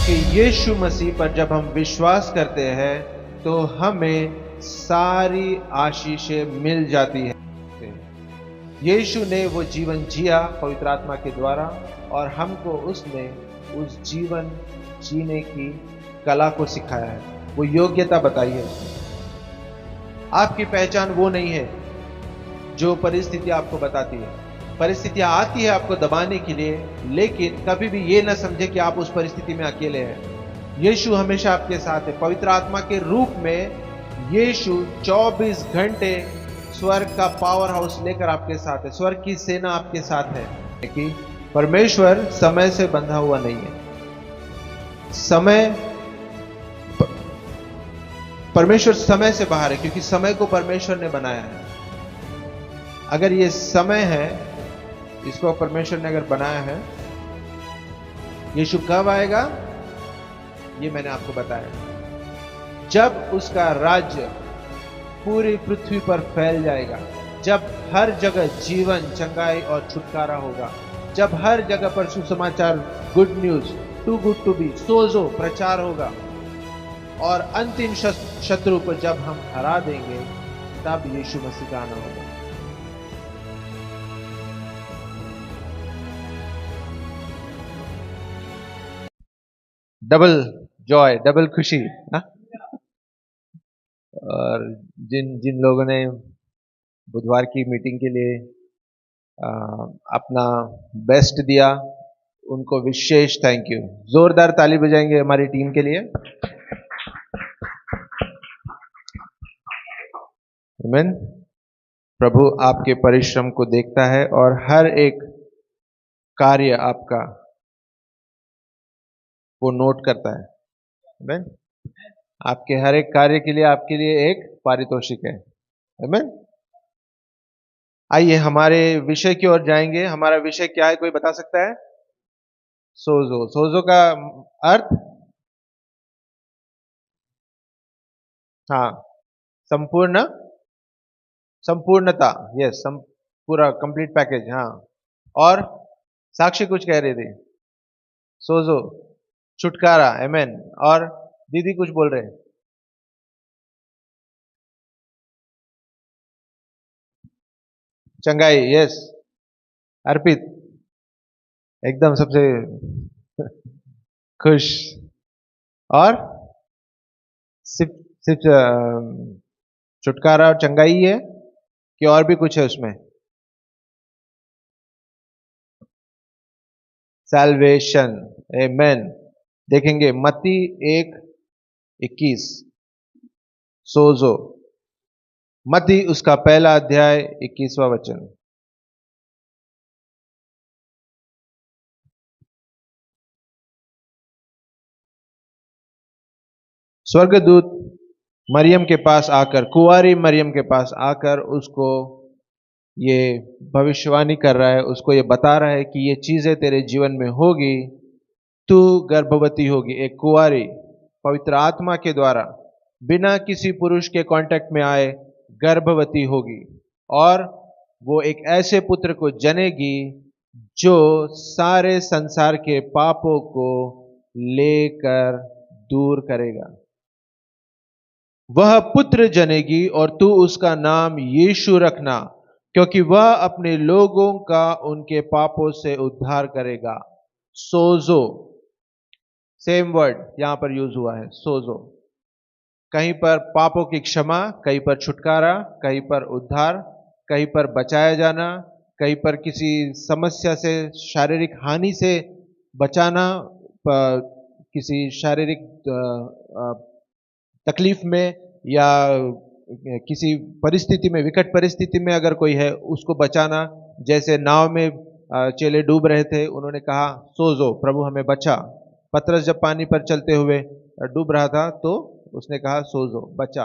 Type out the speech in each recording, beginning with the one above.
कि यीशु मसीह पर जब हम विश्वास करते हैं तो हमें सारी आशीषें मिल जाती है। यीशु ने वो जीवन जिया पवित्र आत्मा के द्वारा और हमको उसने उस जीवन जीने की कला को सिखाया है, वो योग्यता बताई है उसने। आपकी पहचान वो नहीं है जो परिस्थिति आपको बताती है। परिस्थितियां आती है आपको दबाने के लिए, लेकिन कभी भी ये ना समझे कि आप उस परिस्थिति में अकेले हैं। यीशु हमेशा आपके साथ है। पवित्र आत्मा के रूप में यीशु 24 घंटे स्वर्ग का पावर हाउस लेकर आपके साथ है। स्वर्ग की सेना आपके साथ है कि परमेश्वर समय से बंधा हुआ नहीं है। परमेश्वर समय से बाहर है, क्योंकि समय को परमेश्वर ने बनाया है। अगर ये समय है, इसको परमेश्वर ने अगर बनाया है, यीशु कब आएगा ये मैंने आपको बताया। जब उसका राज्य पूरी पृथ्वी पर फैल जाएगा, जब हर जगह जीवन, चंगाई और छुटकारा होगा, जब हर जगह पर सुसमाचार, good news, too good to be, सोजो प्रचार होगा, और अंतिम शत्रु को जब हम हरा देंगे, तब यीशु मसीह का आना होगा। डबल जॉय, डबल खुशी। और जिन लोगों ने बुधवार की मीटिंग के लिए अपना बेस्ट दिया, उनको विशेष थैंक यू। जोरदार ताली बजाएंगे हमारी टीम के लिए। आमीन। प्रभु आपके परिश्रम को देखता है और हर एक कार्य आपका वो नोट करता है। आमीन। आपके हर एक कार्य के लिए आपके लिए एक पारितोषिक है। आमीन। आइए हमारे विषय की ओर जाएंगे। हमारा विषय क्या है, कोई बता सकता है? सोजो। सोजो का अर्थ, हाँ, संपूर्ण, संपूर्णता। यस, पूरा कंप्लीट पैकेज। हाँ, और साक्षी कुछ कह रहे थे। सोजो छुटकारा। आमीन। और दीदी कुछ बोल रहे हैं। चंगाई। यस, अर्पित एकदम सबसे खुश। और सिर्फ सिर्फ छुटकारा और चंगाई है कि और भी कुछ है उसमें? सैल्वेशन। आमेन। देखेंगे मत्ती 1:21। सोजो, मत्ती उसका पहला अध्याय 21वां वचन। स्वर्गदूत मरियम के पास आकर, कुंवारी मरियम के पास आकर उसको ये भविष्यवाणी कर रहा है, उसको ये बता रहा है कि ये चीजें तेरे जीवन में होगी। तू गर्भवती होगी, एक कुंवारी पवित्र आत्मा के द्वारा बिना किसी पुरुष के कांटेक्ट में आए गर्भवती होगी, और वो एक ऐसे पुत्र को जनेगी जो सारे संसार के पापों को लेकर दूर करेगा। वह पुत्र जनेगी और तू उसका नाम यीशु रखना, क्योंकि वह अपने लोगों का उनके पापों से उद्धार करेगा। सोजो, सेम वर्ड यहां पर यूज हुआ है, सोजो। कहीं पर पापों की क्षमा, कहीं पर छुटकारा, कहीं पर उद्धार, कहीं पर बचाया जाना, कहीं पर किसी समस्या से, शारीरिक हानि से बचाना, किसी शारीरिक तकलीफ में या किसी परिस्थिति में, विकट परिस्थिति में अगर कोई है उसको बचाना। जैसे नाव में चेले डूब रहे थे, उन्होंने कहा सोजो, प्रभु हमें बचा। पतरस जब पानी पर चलते हुए डूब रहा था तो उसने कहा सोजो, बचा।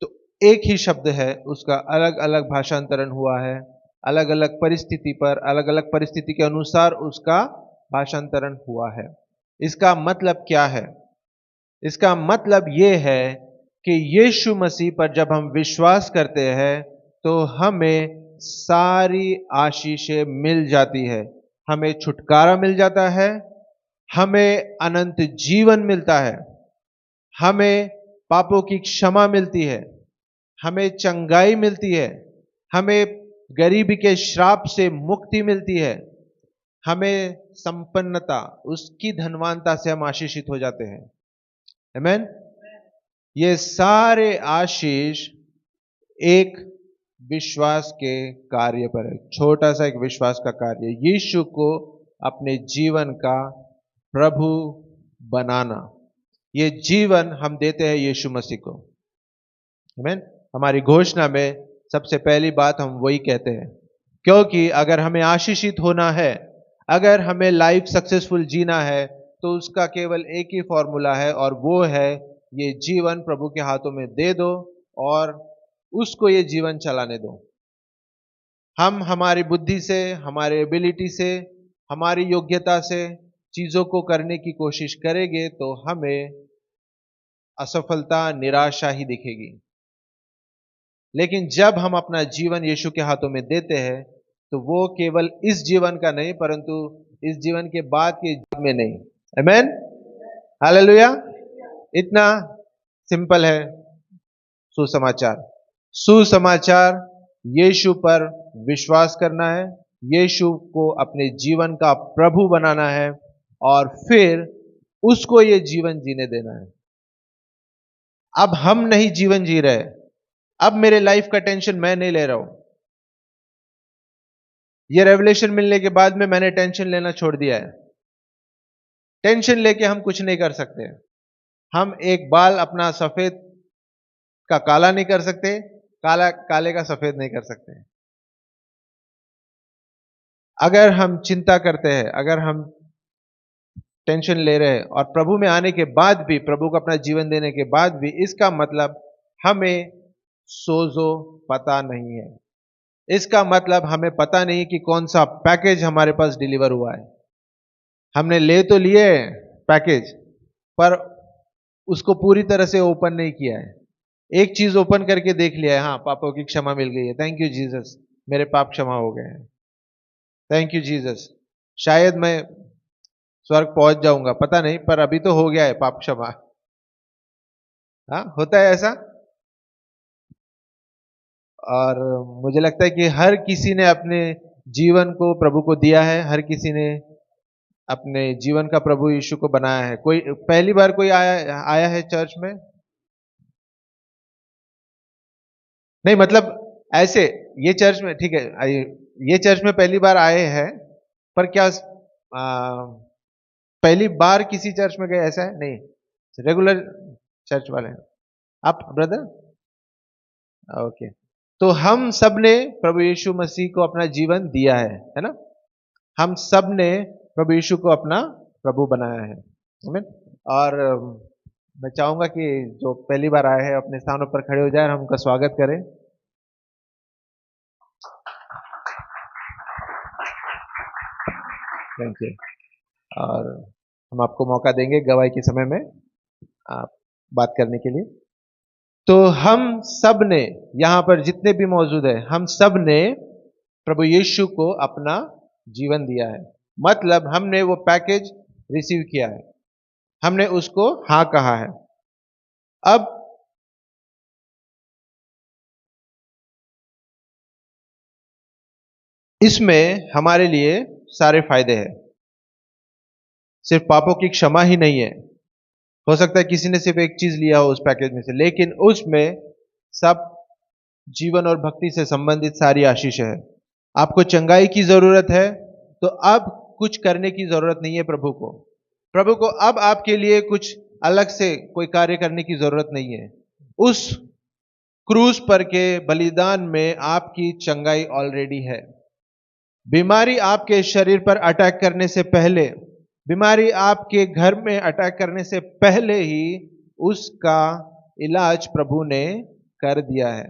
तो एक ही शब्द है, उसका अलग अलग भाषांतरण हुआ है, अलग अलग परिस्थिति पर, अलग अलग परिस्थिति के अनुसार उसका भाषांतरण हुआ है। इसका मतलब क्या है? इसका मतलब यह है कि यीशु मसीह पर जब हम विश्वास करते हैं तो हमें सारी आशीषें मिल जाती है। हमें छुटकारा मिल जाता है, हमें अनंत जीवन मिलता है, हमें पापों की क्षमा मिलती है, हमें चंगाई मिलती है, हमें गरीबी के श्राप से मुक्ति मिलती है, हमें संपन्नता, उसकी धनवानता से हम आशीषित हो जाते हैं। आमीन। ये सारे आशीष एक विश्वास के कार्य पर है, छोटा सा एक विश्वास का कार्य, यीशु को अपने जीवन का प्रभु बनाना। ये जीवन हम देते हैं यीशु मसीह को। आमीन। हमारी घोषणा में सबसे पहली बात हम वही कहते हैं, क्योंकि अगर हमें आशीषित होना है, अगर हमें लाइफ सक्सेसफुल जीना है, तो उसका केवल एक ही फॉर्मूला है, और वो है ये जीवन प्रभु के हाथों में दे दो और उसको ये जीवन चलाने दो। हम हमारी बुद्धि से, हमारे एबिलिटी से, हमारी योग्यता से चीजों को करने की कोशिश करेंगे तो हमें असफलता, निराशा ही दिखेगी। लेकिन जब हम अपना जीवन यीशु के हाथों में देते हैं, तो वो केवल इस जीवन का नहीं, परंतु इस जीवन के बाद के जीवन में नहीं। आमीन, हालेलुया। इतना सिंपल है सुसमाचार। सुसमाचार यीशु पर विश्वास करना है, यीशु को अपने जीवन का प्रभु बनाना है, और फिर उसको ये जीवन जीने देना है। अब हम नहीं जीवन जी रहे, अब मेरे लाइफ का टेंशन मैं नहीं ले रहा हूं। ये रेवलेशन मिलने के बाद में मैंने टेंशन लेना छोड़ दिया है। टेंशन लेके हम कुछ नहीं कर सकते। हम एक बाल अपना सफेद का काला नहीं कर सकते, काला काले का सफेद नहीं कर सकते। अगर हम चिंता करते हैं, अगर हम टेंशन ले रहे हैं, और प्रभु में आने के बाद भी, प्रभु को अपना जीवन देने के बाद भी, इसका मतलब हमें सोजो पता नहीं है। इसका मतलब हमें पता नहीं कि कौन सा पैकेज हमारे पास डिलीवर हुआ है। हमने ले तो लिए पैकेज, पर उसको पूरी तरह से ओपन नहीं किया है। एक चीज ओपन करके देख लिया है, हाँ पापों की क्षमा मिल गई है, थैंक यू जीसस, मेरे पाप क्षमा हो गए हैं, थैंक यू जीसस, शायद मैं स्वर्ग पहुंच जाऊंगा, पता नहीं, पर अभी तो हो गया है पाप क्षमा। हाँ, होता है ऐसा। और मुझे लगता है कि हर किसी ने अपने जीवन को प्रभु को दिया है, हर किसी ने अपने जीवन का प्रभु यीशु को बनाया है। कोई पहली बार कोई आया है चर्च में? नहीं, मतलब ऐसे ये चर्च में, ठीक है, ये चर्च में पहली बार आए हैं, पर क्या पहली बार किसी चर्च में गए, ऐसा है? नहीं, रेगुलर चर्च वाले हैं आप ब्रदर। ओके, तो हम सब ने प्रभु यीशु मसीह को अपना जीवन दिया है ना? हम सब ने प्रभु यीशु को अपना प्रभु बनाया है। आमीन। और मैं चाहूंगा कि जो पहली बार आए हैं अपने स्थानों पर खड़े हो जाए और हम उनका स्वागत करें। Thank you. और हम आपको मौका देंगे गवाही के समय में आप बात करने के लिए। तो हम सब ने, यहां पर जितने भी मौजूद हैं, हम सब ने प्रभु यीशु को अपना जीवन दिया है। मतलब हमने वो पैकेज रिसीव किया है, हमने उसको हाँ कहा है। अब इसमें हमारे लिए सारे फायदे हैं। सिर्फ पापों की क्षमा ही नहीं है, हो सकता है किसी ने सिर्फ एक चीज लिया हो उस पैकेज में से, लेकिन उसमें सब जीवन और भक्ति से संबंधित सारी आशीष है। आपको चंगाई की जरूरत है, तो अब कुछ करने की जरूरत नहीं है प्रभु को। प्रभु को अब आपके लिए कुछ अलग से कोई कार्य करने की जरूरत नहीं है। उस क्रूस पर के बलिदान में आपकी चंगाई ऑलरेडी है। बीमारी आपके शरीर पर अटैक करने से पहले, बीमारी आपके घर में अटैक करने से पहले ही उसका इलाज प्रभु ने कर दिया है।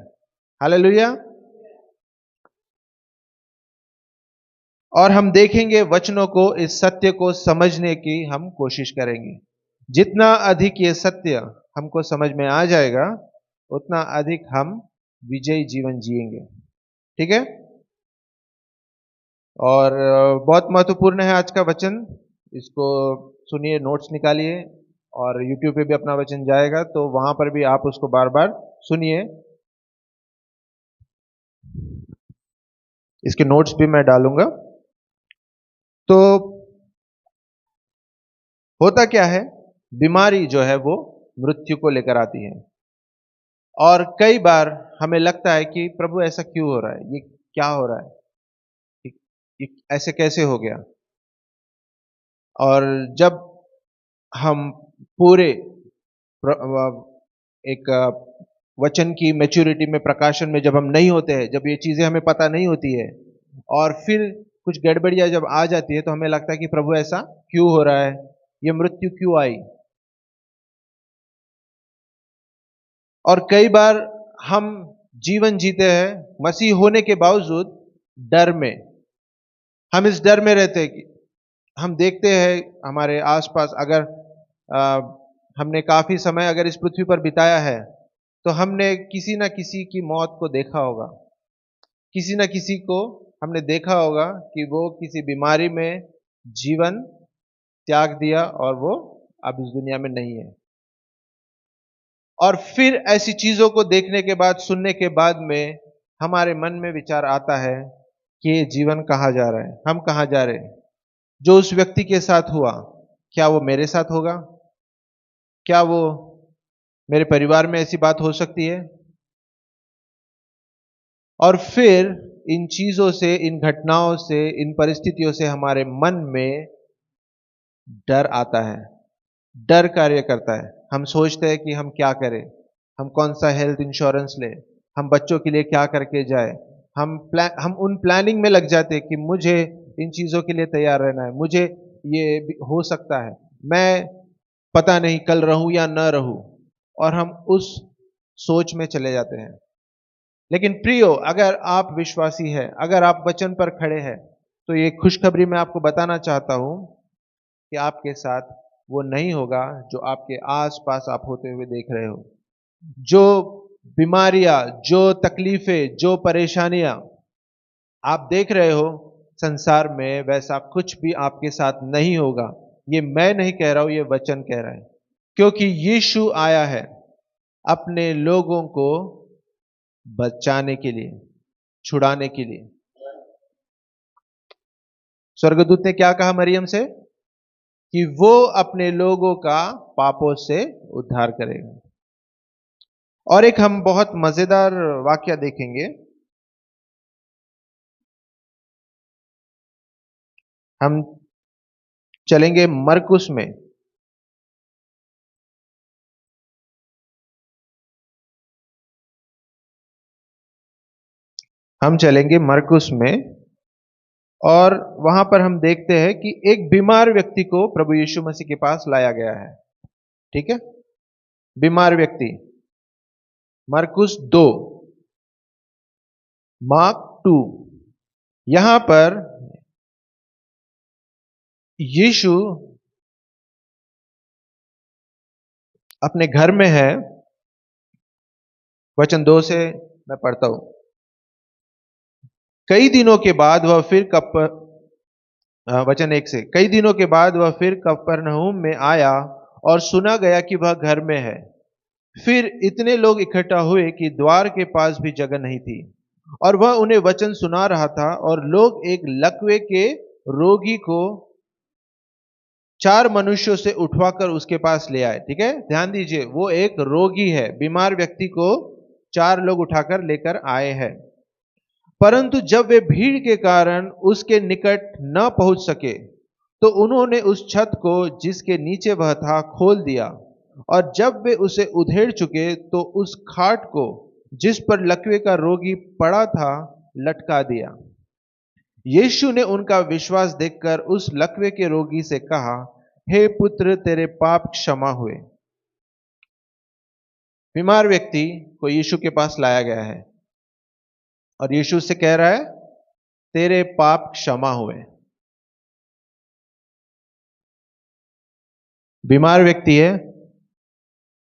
हालेलुया। और हम देखेंगे वचनों को, इस सत्य को समझने की हम कोशिश करेंगे। जितना अधिक ये सत्य हमको समझ में आ जाएगा, उतना अधिक हम विजयी जीवन जिएंगे। ठीक है। और बहुत महत्वपूर्ण है आज का वचन, इसको सुनिए, नोट्स निकालिए, और YouTube पे भी अपना वचन जाएगा तो वहां पर भी आप उसको बार बार सुनिए। इसके नोट्स भी मैं डालूंगा। तो होता क्या है, बीमारी जो है वो मृत्यु को लेकर आती है। और कई बार हमें लगता है कि प्रभु ऐसा क्यों हो रहा है, ये क्या हो रहा है, ये, ये ऐसे कैसे हो गया। और जब हम पूरे एक वचन की मैच्योरिटी में, प्रकाशन में जब हम नहीं होते हैं, जब ये चीजें हमें पता नहीं होती है, और फिर कुछ गड़बड़ियां जब आ जाती है, तो हमें लगता है कि प्रभु ऐसा क्यों हो रहा है, ये मृत्यु क्यों आई। और कई बार हम जीवन जीते हैं मसीह होने के बावजूद डर में। हम इस डर में रहते हैं कि हम देखते हैं हमारे आसपास, अगर हमने काफी समय अगर इस पृथ्वी पर बिताया है, तो हमने किसी ना किसी की मौत को देखा होगा। किसी ना किसी को हमने देखा होगा कि वो किसी बीमारी में जीवन त्याग दिया और वो अब इस दुनिया में नहीं है। और फिर ऐसी चीजों को देखने के बाद, सुनने के बाद में हमारे मन में विचार आता है कि ये जीवन कहाँ जा रहा है, हम कहाँ जा रहे हैं। जो उस व्यक्ति के साथ हुआ, क्या वो मेरे साथ होगा? क्या वो मेरे परिवार में ऐसी बात हो सकती है? और फिर इन चीजों से, इन घटनाओं से, इन परिस्थितियों से हमारे मन में डर आता है, डर कार्य करता है। हम सोचते हैं कि हम क्या करें, हम कौन सा हेल्थ इंश्योरेंस लें, हम बच्चों के लिए क्या करके जाए। हम उन प्लानिंग में लग जाते हैं कि मुझे इन चीजों के लिए तैयार रहना है, मुझे ये भी हो सकता है, मैं पता नहीं कल रहूं या न रहूं, और हम उस सोच में चले जाते हैं। लेकिन प्रियो, अगर आप विश्वासी हैं, अगर आप वचन पर खड़े हैं, तो ये खुशखबरी मैं आपको बताना चाहता हूं कि आपके साथ वो नहीं होगा जो आपके आस पास आप होते हुए देख रहे हो। जो बीमारियां, जो तकलीफें, जो परेशानियां आप देख रहे हो संसार में, वैसा कुछ भी आपके साथ नहीं होगा। ये मैं नहीं कह रहा हूं, ये वचन कह रहा है। क्योंकि यीशु आया है अपने लोगों को बचाने के लिए, छुड़ाने के लिए। स्वर्गदूत ने क्या कहा मरियम से? कि वो अपने लोगों का पापों से उद्धार करेगा। और एक हम बहुत मजेदार वाक्य देखेंगे। हम चलेंगे मरकुस में। हम चलेंगे मरकुस में, और वहां पर हम देखते हैं कि एक बीमार व्यक्ति को प्रभु यीशु मसीह के पास लाया गया है। ठीक है, बीमार व्यक्ति। मरकुस 2, मार्क 2। यहां पर यीशु अपने घर में है। वचन 2 से मैं पढ़ता हूं। कई दिनों के बाद वह फिर वचन 1 से, कई दिनों के बाद वह फिर कफरनहूम में आया और सुना गया कि वह घर में है। फिर इतने लोग इकट्ठा हुए कि द्वार के पास भी जगह नहीं थी, और वह उन्हें वचन सुना रहा था। और लोग एक लकवे के रोगी को 4 मनुष्यों से उठवाकर उसके पास ले आए। ठीक है, ध्यान दीजिए, वो एक रोगी है, बीमार व्यक्ति को 4 लोग उठाकर लेकर आए हैं। परंतु जब वे भीड़ के कारण उसके निकट न पहुंच सके, तो उन्होंने उस छत को जिसके नीचे वह था खोल दिया, और जब वे उसे उधेड़ चुके, तो उस खाट को जिस पर लकवे का रोगी पड़ा था लटका दिया। यीशु ने उनका विश्वास देखकर उस लकवे के रोगी से कहा, हे पुत्र, तेरे पाप क्षमा हुए। बीमार व्यक्ति को यीशु के पास लाया गया है, और यीशु से कह रहा है, तेरे पाप क्षमा हुए। बीमार व्यक्ति है,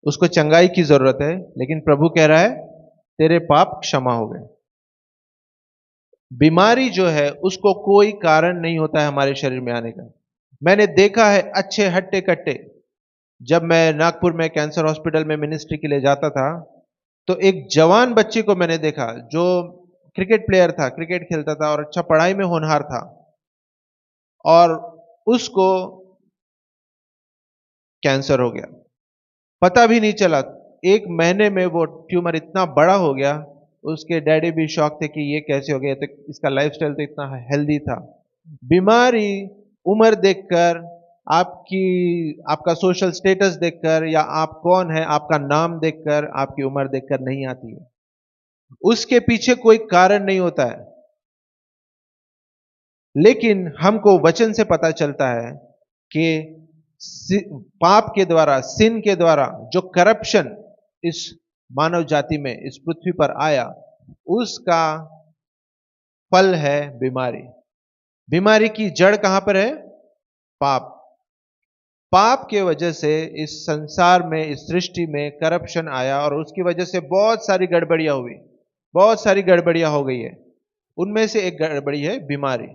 उसको चंगाई की जरूरत है, लेकिन प्रभु कह रहा है, तेरे पाप क्षमा हो गए। बीमारी जो है उसको कोई कारण नहीं होता है हमारे शरीर में आने का। मैंने देखा है अच्छे हट्टे कट्टे। जब मैं नागपुर में कैंसर हॉस्पिटल में मिनिस्ट्री के लिए जाता था, तो एक जवान बच्चे को मैंने देखा जो क्रिकेट प्लेयर था, क्रिकेट खेलता था और अच्छा पढ़ाई में होनहार था, और उसको कैंसर हो गया। पता भी नहीं चला, 1 महीने में वो ट्यूमर इतना बड़ा हो गया। उसके डैडी भी शॉक थे कि ये कैसे हो गया, तो इसका लाइफस्टाइल तो इतना हेल्दी था। बीमारी उम्र देखकर, आपकी आपका सोशल स्टेटस देखकर, या आप कौन है आपका नाम देखकर, आपकी उम्र देखकर नहीं आती है। उसके पीछे कोई कारण नहीं होता है। लेकिन हमको वचन से पता चलता है कि पाप के द्वारा, सिन के द्वारा जो करप्शन इस मानव जाति में, इस पृथ्वी पर आया, उसका फल है बीमारी। बीमारी की जड़ कहां पर है? पाप। पाप के वजह से इस संसार में, इस सृष्टि में करप्शन आया, और उसकी वजह से बहुत सारी गड़बड़ियां हुई, बहुत सारी गड़बड़ियां हो गई है। उनमें से एक गड़बड़ी है बीमारी।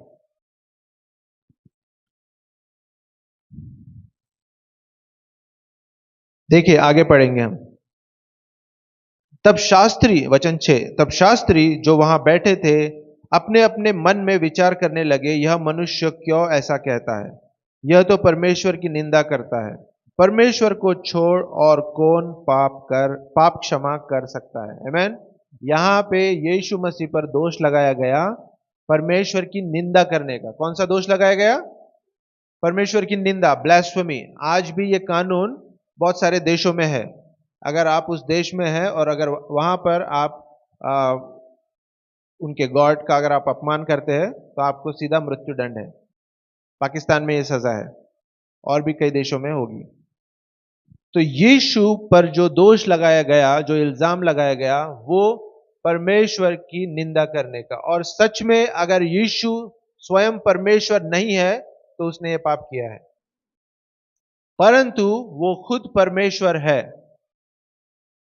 देखिए आगे पढ़ेंगे हम। तब शास्त्री, वचन 6, तब शास्त्री जो वहां बैठे थे अपने अपने मन में विचार करने लगे, यह मनुष्य क्यों ऐसा कहता है? यह तो परमेश्वर की निंदा करता है। परमेश्वर को छोड़ और कौन पाप क्षमा कर सकता है? आमीन। यहां पे यीशु मसीह पर दोष लगाया गया परमेश्वर की निंदा करने का। कौन सा दोष लगाया गया? परमेश्वर की निंदा, ब्लास्फेमी। आज भी ये कानून बहुत सारे देशों में है। अगर आप उस देश में हैं और अगर वहां पर आप उनके गॉड का अगर आप अपमान करते हैं, तो आपको सीधा मृत्यु दंड है। पाकिस्तान में ये सजा है, और भी कई देशों में होगी। तो यीशु पर जो दोष लगाया गया, जो इल्जाम लगाया गया, वो परमेश्वर की निंदा करने का। और सच में अगर यीशु स्वयं परमेश्वर नहीं है, तो उसने ये पाप किया है। परंतु वो खुद परमेश्वर है।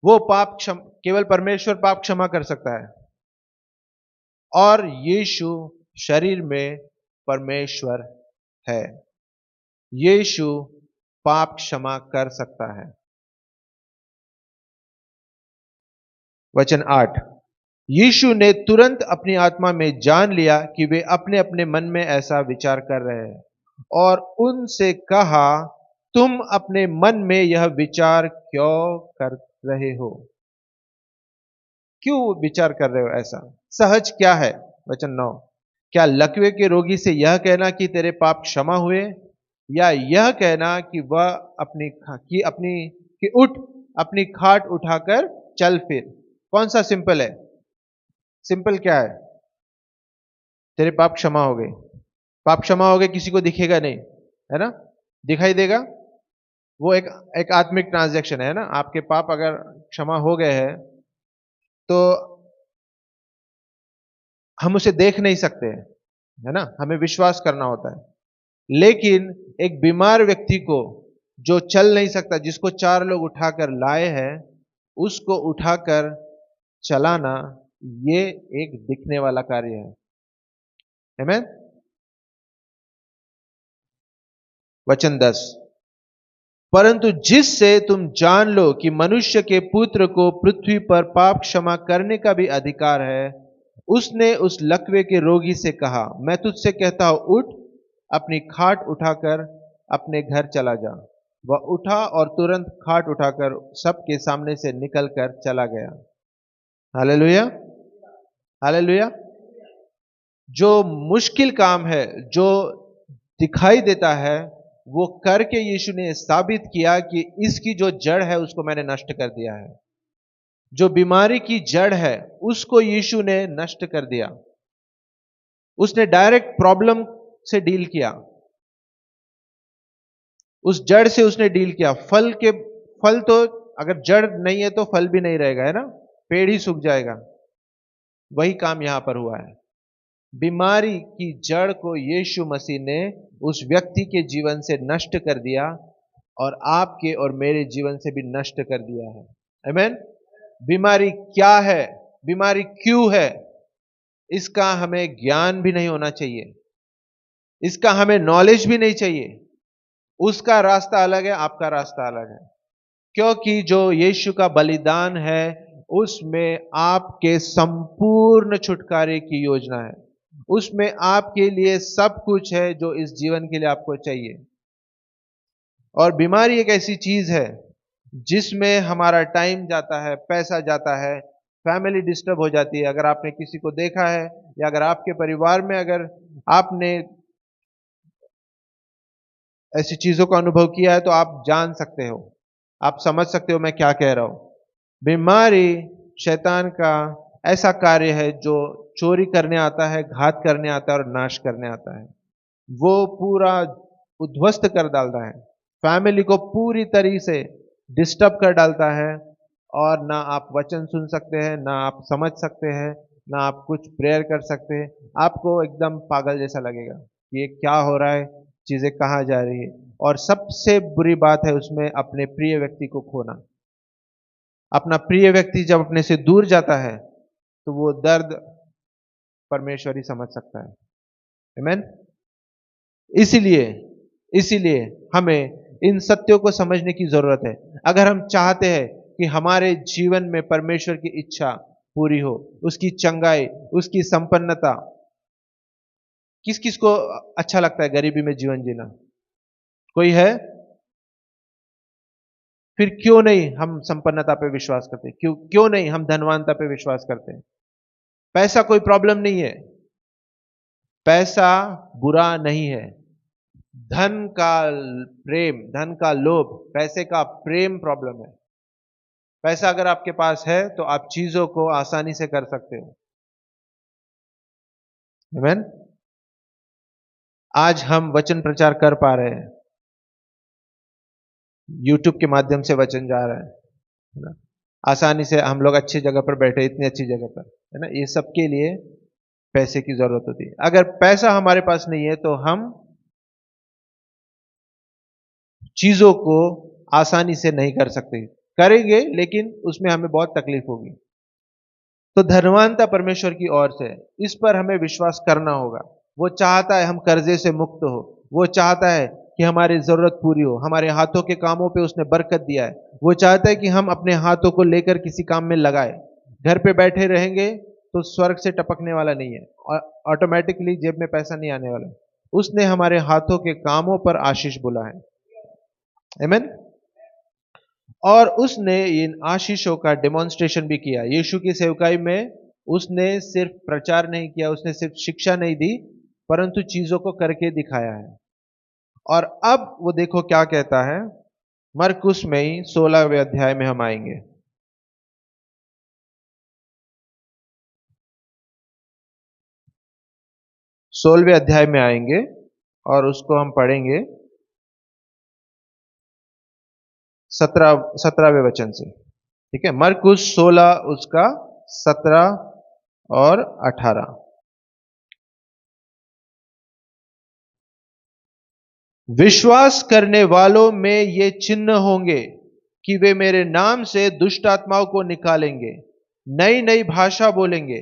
वो केवल परमेश्वर पाप क्षमा कर सकता है, और यीशु शरीर में परमेश्वर है। यीशु पाप क्षमा कर सकता है। वचन 8, यीशु ने तुरंत अपनी आत्मा में जान लिया कि वे अपने अपने मन में ऐसा विचार कर रहे हैं, और उनसे कहा, तुम अपने मन में यह विचार क्यों कर रहे हो? क्यों विचार कर रहे हो ऐसा? सहज क्या है? वचन 9, क्या लकवे के रोगी से यह कहना कि तेरे पाप क्षमा हुए, या यह कहना कि वह उठ अपनी खाट उठाकर चल फिर? कौन सा सिंपल है? सिंपल क्या है? तेरे पाप क्षमा हो गए। पाप क्षमा हो गए किसी को दिखेगा नहीं, है ना? दिखाई देगा? वो एक आत्मिक ट्रांजैक्शन है ना। आपके पाप अगर क्षमा हो गए हैं, तो हम उसे देख नहीं सकते हैं, है ना? हमें विश्वास करना होता है। लेकिन एक बीमार व्यक्ति को, जो चल नहीं सकता, जिसको 4 लोग उठाकर लाए हैं, उसको उठाकर चलाना, ये एक दिखने वाला कार्य है। आमीन। वचन 10, परंतु जिससे तुम जान लो कि मनुष्य के पुत्र को पृथ्वी पर पाप क्षमा करने का भी अधिकार है, उसने उस लकवे के रोगी से कहा, मैं तुझसे कहता हूं, उठ अपनी खाट उठाकर अपने घर चला जा। वह उठा और तुरंत खाट उठाकर सबके सामने से निकलकर चला गया। Hallelujah, hallelujah. जो मुश्किल काम है, जो दिखाई देता है, वो करके यीशु ने साबित किया कि इसकी जो जड़ है उसको मैंने नष्ट कर दिया है। जो बीमारी की जड़ है उसको यीशु ने नष्ट कर दिया। उसने डायरेक्ट प्रॉब्लम से डील किया, उस जड़ से उसने डील किया। फल तो अगर जड़ नहीं है तो फल भी नहीं रहेगा, है ना? पेड़ ही सूख जाएगा। वही काम यहां पर हुआ है। बीमारी की जड़ को यीशु मसीह ने उस व्यक्ति के जीवन से नष्ट कर दिया, और आपके और मेरे जीवन से भी नष्ट कर दिया है। आमीन। बीमारी क्या है, बीमारी क्यों है, इसका हमें ज्ञान भी नहीं होना चाहिए, इसका हमें नॉलेज भी नहीं चाहिए। उसका रास्ता अलग है, आपका रास्ता अलग है। क्योंकि जो यीशु का बलिदान है उसमें आपके संपूर्ण छुटकारे की योजना है। उसमें आपके लिए सब कुछ है जो इस जीवन के लिए आपको चाहिए। और बीमारी एक ऐसी चीज है जिसमें हमारा टाइम जाता है, पैसा जाता है, फैमिली डिस्टर्ब हो जाती है। अगर आपने किसी को देखा है या अगर आपके परिवार में अगर आपने ऐसी चीजों का अनुभव किया है तो आप जान सकते हो, आप समझ सकते हो मैं क्या कह रहा हूं। बीमारी शैतान का ऐसा कार्य है जो चोरी करने आता है, घात करने आता है और नाश करने आता है। वो पूरा उद्ध्वस्त कर डालता है, फैमिली को पूरी तरीके से डिस्टर्ब कर डालता है। और ना आप वचन सुन सकते हैं, ना आप समझ सकते हैं, ना आप कुछ प्रेयर कर सकते हैं। आपको एकदम पागल जैसा लगेगा कि ये क्या हो रहा है, चीजें कहाँ जा रही है। और सबसे बुरी बात है उसमें अपने प्रिय व्यक्ति को खोना। अपना प्रिय व्यक्ति जब अपने से दूर जाता है तो वो दर्द परमेश्वर ही समझ सकता है। आमीन। इसीलिए इसीलिए हमें इन सत्यों को समझने की जरूरत है। अगर हम चाहते हैं कि हमारे जीवन में परमेश्वर की इच्छा पूरी हो, उसकी चंगाई, उसकी संपन्नता। किस किस को अच्छा लगता है गरीबी में जीवन जीना? कोई है? फिर क्यों नहीं हम संपन्नता पे विश्वास करते? क्यों क्यों नहीं हम धनवानता पे विश्वास करते हैं? पैसा कोई प्रॉब्लम नहीं है, पैसा बुरा नहीं है। धन का प्रेम, धन का लोभ, पैसे का प्रेम प्रॉब्लम है। पैसा अगर आपके पास है तो आप चीजों को आसानी से कर सकते हो। आमीन। आज हम वचन प्रचार कर पा रहे हैं, यूट्यूब के माध्यम से वचन जा रहा है ना? आसानी से हम लोग अच्छी जगह पर बैठे, इतनी अच्छी जगह पर, है ना? ये सब के लिए पैसे की जरूरत होती है। अगर पैसा हमारे पास नहीं है तो हम चीजों को आसानी से नहीं कर सकते। करेंगे लेकिन उसमें हमें बहुत तकलीफ होगी। तो धनवानता परमेश्वर की ओर से, इस पर हमें विश्वास करना होगा। वो चाहता है हम कर्जे से मुक्त हो, वो चाहता है कि हमारी जरूरत पूरी हो, हमारे हाथों के कामों पे उसने बरकत दिया है। वो चाहता है कि हम अपने हाथों को लेकर किसी काम में लगाए। घर पे बैठे रहेंगे तो स्वर्ग से टपकने वाला नहीं है, ऑटोमेटिकली जेब में पैसा नहीं आने वाला। उसने हमारे हाथों के कामों पर आशीष बोला है। आमीन। और उसने इन आशीषों का डेमोन्स्ट्रेशन भी किया यीशु की सेवकाई में। उसने सिर्फ प्रचार नहीं किया, उसने सिर्फ शिक्षा नहीं दी, परंतु चीजों को करके दिखाया है। और अब वो देखो क्या कहता है, मरकुस में ही 16वें अध्याय में हम आएंगे। 16वें अध्याय में आएंगे और उसको हम पढ़ेंगे 17वें वचन से। ठीक है, मरकुस 16 उसका 17 और 18। विश्वास करने वालों में ये चिन्ह होंगे कि वे मेरे नाम से दुष्ट आत्माओं को निकालेंगे, नई नई भाषा बोलेंगे,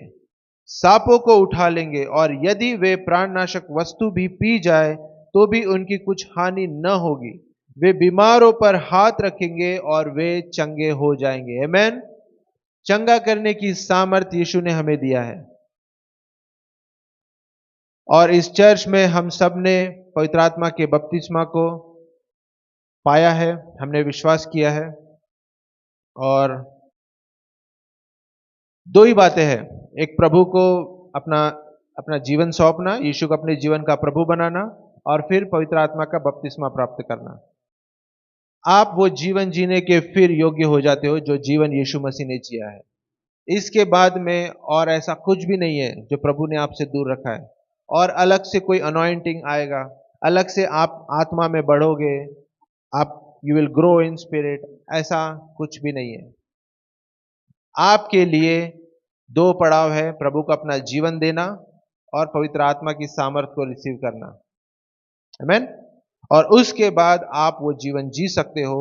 सांपों को उठा लेंगे, और यदि वे प्राणनाशक वस्तु भी पी जाए तो भी उनकी कुछ हानि न होगी। वे बीमारों पर हाथ रखेंगे और वे चंगे हो जाएंगे। आमीन। चंगा करने की सामर्थ यीशु ने हमें दिया है। और इस चर्च में हम सब ने पवित्र आत्मा के बपतिस्मा को पाया है, हमने विश्वास किया है। और दो ही बातें हैं, एक प्रभु को अपना अपना जीवन सौंपना, यीशु को अपने जीवन का प्रभु बनाना, और फिर पवित्र आत्मा का बपतिस्मा प्राप्त करना। आप वो जीवन जीने के फिर योग्य हो जाते हो जो जीवन यीशु मसीह ने जिया है। इसके बाद में और ऐसा कुछ भी नहीं है जो प्रभु ने आपसे दूर रखा है। और अलग से कोई अनॉइंटिंग आएगा, अलग से आप आत्मा में बढ़ोगे, आप you will grow in spirit, ऐसा कुछ भी नहीं है। आपके लिए दो पड़ाव है, प्रभु को अपना जीवन देना और पवित्र आत्मा की सामर्थ को रिसीव करना। आमीन। और उसके बाद आप वो जीवन जी सकते हो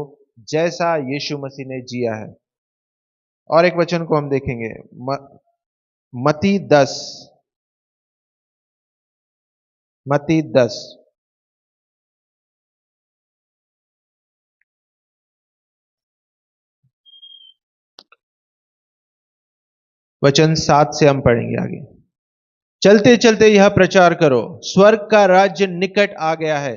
जैसा यीशु मसीह ने जिया है। और एक वचन को हम देखेंगे, मत्ती 10, मत्ती 10 वचन 7 से हम पढ़ेंगे आगे। चलते चलते यह प्रचार करो, स्वर्ग का राज्य निकट आ गया है।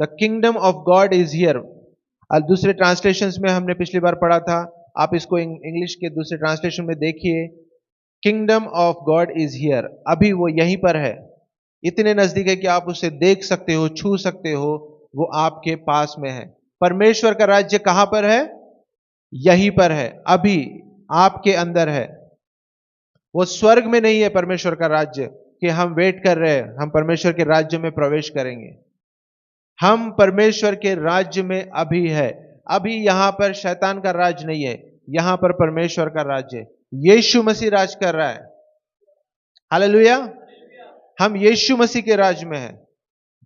The kingdom of God is here. और दूसरे ट्रांसलेशंस में हमने पिछली बार पढ़ा था, आप इसको इंग्लिश के दूसरे ट्रांसलेशन में देखिए, kingdom of God is here. अभी वो यहीं पर है, इतने नजदीक है कि आप उसे देख सकते हो, छू सकते हो, वो आपके पास में है। परमेश्वर का राज्य कहां पर है? यहीं पर है, अभी आपके अंदर है। वो स्वर्ग में नहीं है परमेश्वर का राज्य कि हम वेट कर रहे हैं हम परमेश्वर के राज्य में प्रवेश करेंगे। हम परमेश्वर के राज्य में अभी है। अभी यहां पर शैतान का राज नहीं है, यहां पर परमेश्वर का राज्य है। यीशु मसीह राज कर रहा है। हालेलुया। हम यीशु मसीह के राज में हैं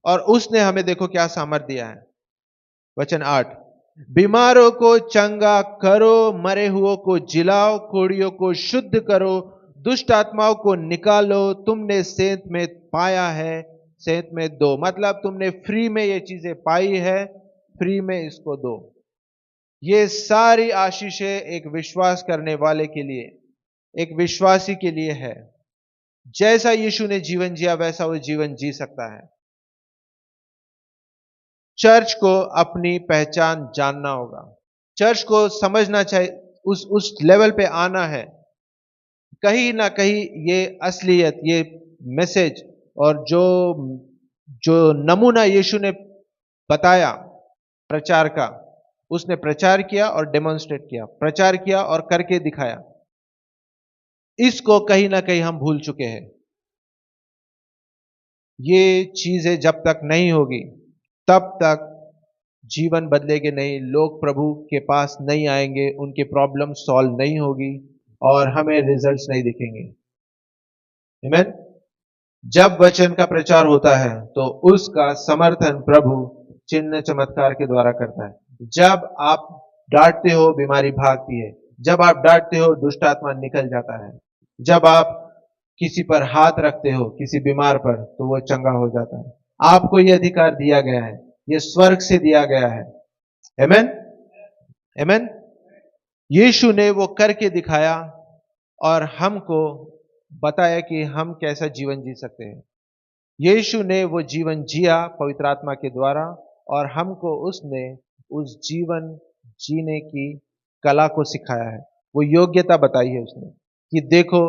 और उसने हमें देखो क्या सामर्थ दिया है। वचन 8, बीमारों को चंगा करो, मरे हुओं को जिलाओ, कोढ़ियों को शुद्ध करो, दुष्ट आत्माओं को निकालो। तुमने सेंत में पाया है, सेंत में दो। मतलब तुमने फ्री में ये चीजें पाई है, फ्री में इसको दो। ये सारी आशीषें एक विश्वास करने वाले के लिए, एक विश्वासी के लिए है। जैसा यीशु ने जीवन जिया वैसा वो जीवन जी सकता है। चर्च को अपनी पहचान जानना होगा, चर्च को समझना चाहिए, उस लेवल पे आना है। कहीं ना कहीं ये असलियत, ये मैसेज और जो जो नमूना यीशु ने बताया प्रचार का, उसने प्रचार किया और डेमोन्स्ट्रेट किया, प्रचार किया और करके दिखाया। इसको कहीं ना कहीं हम भूल चुके हैं। ये चीजें जब तक नहीं होगी तब तक जीवन बदलेंगे नहीं, लोग प्रभु के पास नहीं आएंगे, उनके प्रॉब्लम सॉल्व नहीं होगी और हमें रिजल्ट्स नहीं दिखेंगे। आमीन। जब वचन का प्रचार होता है तो उसका समर्थन प्रभु चिन्ह चमत्कार के द्वारा करता है। जब आप डांटते हो बीमारी भागती है, जब आप डांटते हो दुष्ट आत्मा निकल जाता है, जब आप किसी पर हाथ रखते हो किसी बीमार पर तो वो चंगा हो जाता है। आपको यह अधिकार दिया गया है, यह स्वर्ग से दिया गया है। आमीन, आमीन। यीशु ने वो करके दिखाया और हमको बताया कि हम कैसा जीवन जी सकते हैं। यीशु ने वो जीवन जिया पवित्र आत्मा के द्वारा और हमको उसने उस जीवन जीने की कला को सिखाया है। वो योग्यता बताई है उसने कि देखो,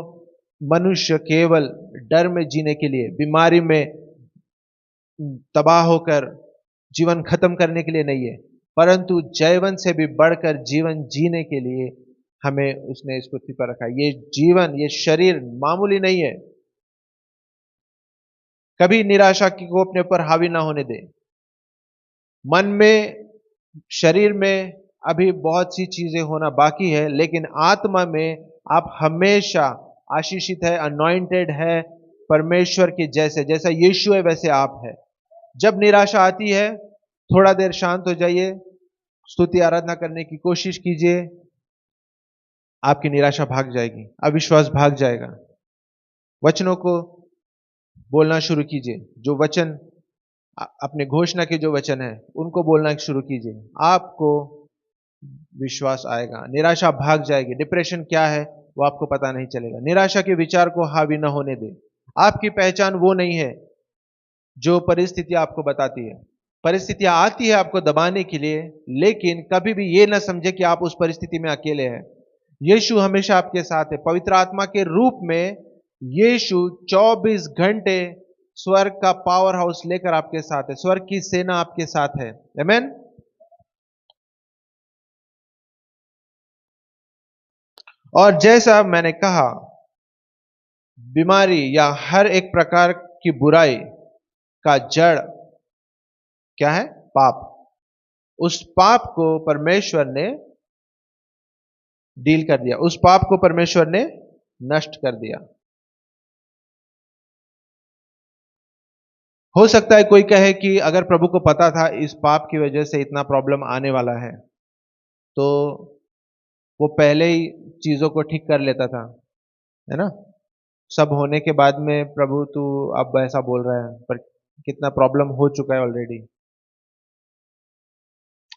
मनुष्य केवल डर में जीने के लिए, बीमारी में तबाह होकर जीवन खत्म करने के लिए नहीं है, परंतु जयवंत से भी बढ़कर जीवन जीने के लिए हमें उसने इस पृथ्वी पर रखा। ये जीवन, ये शरीर मामूली नहीं है। कभी निराशा को अपने ऊपर हावी ना होने दे। मन में, शरीर में अभी बहुत सी चीजें होना बाकी है, लेकिन आत्मा में आप हमेशा आशीषित है, अनॉइंटेड है परमेश्वर के जैसे। जैसा यीशु है वैसे आप है। जब निराशा आती है थोड़ा देर शांत हो जाइए, स्तुति आराधना करने की कोशिश कीजिए, आपकी निराशा भाग जाएगी, अविश्वास भाग जाएगा। वचनों को बोलना शुरू कीजिए, जो वचन अपने घोषणा के जो वचन है उनको बोलना शुरू कीजिए, आपको विश्वास आएगा, निराशा भाग जाएगी। डिप्रेशन क्या है वो आपको पता नहीं चलेगा। निराशा के विचार को हावी न होने दे। आपकी पहचान वो नहीं है जो परिस्थितियां आपको बताती है। परिस्थितियां आती है आपको दबाने के लिए, लेकिन कभी भी ये ना समझे कि आप उस परिस्थिति में अकेले हैं। यीशु हमेशा आपके साथ है। पवित्र आत्मा के रूप में यीशु 24 घंटे स्वर्ग का पावर हाउस लेकर आपके साथ है, स्वर्ग की सेना आपके साथ है। आमीन। और जैसा मैंने कहा, बीमारी या हर एक प्रकार की बुराई का जड़ क्या है? पाप। उस पाप को परमेश्वर ने डील कर दिया, उस पाप को परमेश्वर ने नष्ट कर दिया। हो सकता है कोई कहे कि अगर प्रभु को पता था इस पाप की वजह से इतना प्रॉब्लम आने वाला है तो वो पहले ही चीजों को ठीक कर लेता था, है ना। सब होने के बाद में प्रभु तू अब ऐसा बोल रहा है, पर कितना प्रॉब्लम हो चुका है ऑलरेडी।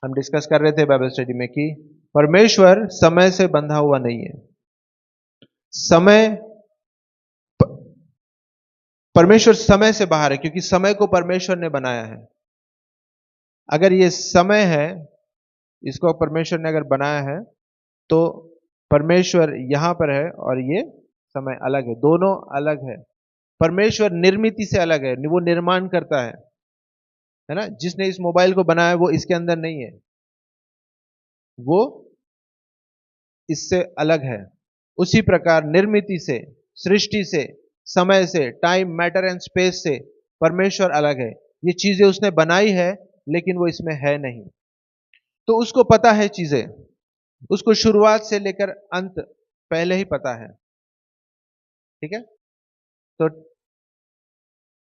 हम डिस्कस कर रहे थे बाइबल स्टडी में कि परमेश्वर समय से बंधा हुआ नहीं है। समय, परमेश्वर समय से बाहर है, क्योंकि समय को परमेश्वर ने बनाया है। अगर ये समय है, इसको परमेश्वर ने अगर बनाया है, तो परमेश्वर यहां पर है और ये समय अलग है, दोनों अलग है। परमेश्वर निर्मिति से अलग है, वो निर्माण करता है ना। जिसने इस मोबाइल को बनाया वो इसके अंदर नहीं है, वो इससे अलग है। उसी प्रकार निर्मिति से, सृष्टि से, समय से, टाइम, मैटर एंड स्पेस से परमेश्वर अलग है। ये चीजें उसने बनाई है लेकिन वो इसमें है नहीं। तो उसको पता है चीजें, उसको शुरुआत से लेकर अंत पहले ही पता है। ठीक है, तो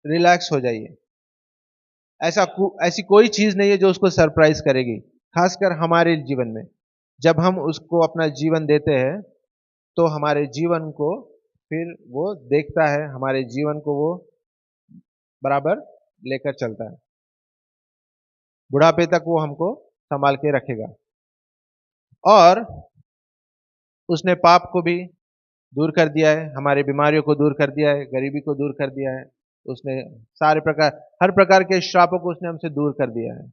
रिलैक्स हो जाइए। ऐसी कोई चीज नहीं है जो उसको सरप्राइज करेगी, खासकर हमारे जीवन में। जब हम उसको अपना जीवन देते हैं तो हमारे जीवन को फिर वो देखता है, हमारे जीवन को वो बराबर लेकर चलता है। बुढ़ापे तक वो हमको संभाल के रखेगा। और उसने पाप को भी दूर कर दिया है, हमारी बीमारियों को दूर कर दिया है, गरीबी को दूर कर दिया है। उसने सारे प्रकार, हर प्रकार के श्रापों को उसने हमसे दूर कर दिया है।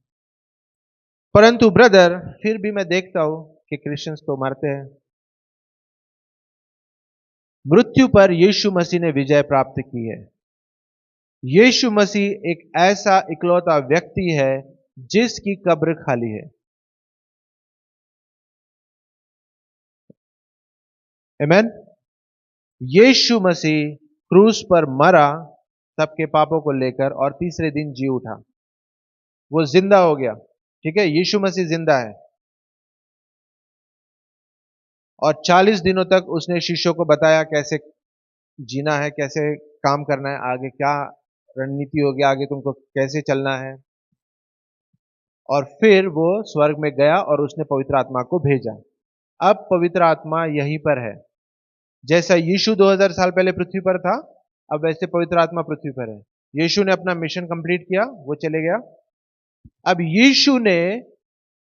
परंतु ब्रदर, फिर भी मैं देखता हूं कि क्रिश्चियंस तो मरते हैं। मृत्यु पर यीशु मसीह ने विजय प्राप्त की है। यीशु मसीह एक ऐसा इकलौता व्यक्ति है जिसकी कब्र खाली है। आमीन। यीशु मसीह क्रूस पर मरा सबके पापों को लेकर और तीसरे दिन जी उठा। वो जिंदा हो गया। ठीक है, यीशु मसीह जिंदा है। और 40 दिनों तक उसने शिष्यों को बताया कैसे जीना है, कैसे काम करना है, आगे क्या रणनीति होगी, आगे तुमको कैसे चलना है। और फिर वो स्वर्ग में गया और उसने पवित्र आत्मा को भेजा। अब पवित्र आत्मा यहीं पर है। जैसा यीशु 2000 साल पहले पृथ्वी पर था, अब वैसे पवित्र आत्मा पृथ्वी पर है। यीशु ने अपना मिशन कंप्लीट किया, वो चले गया। अब यीशु ने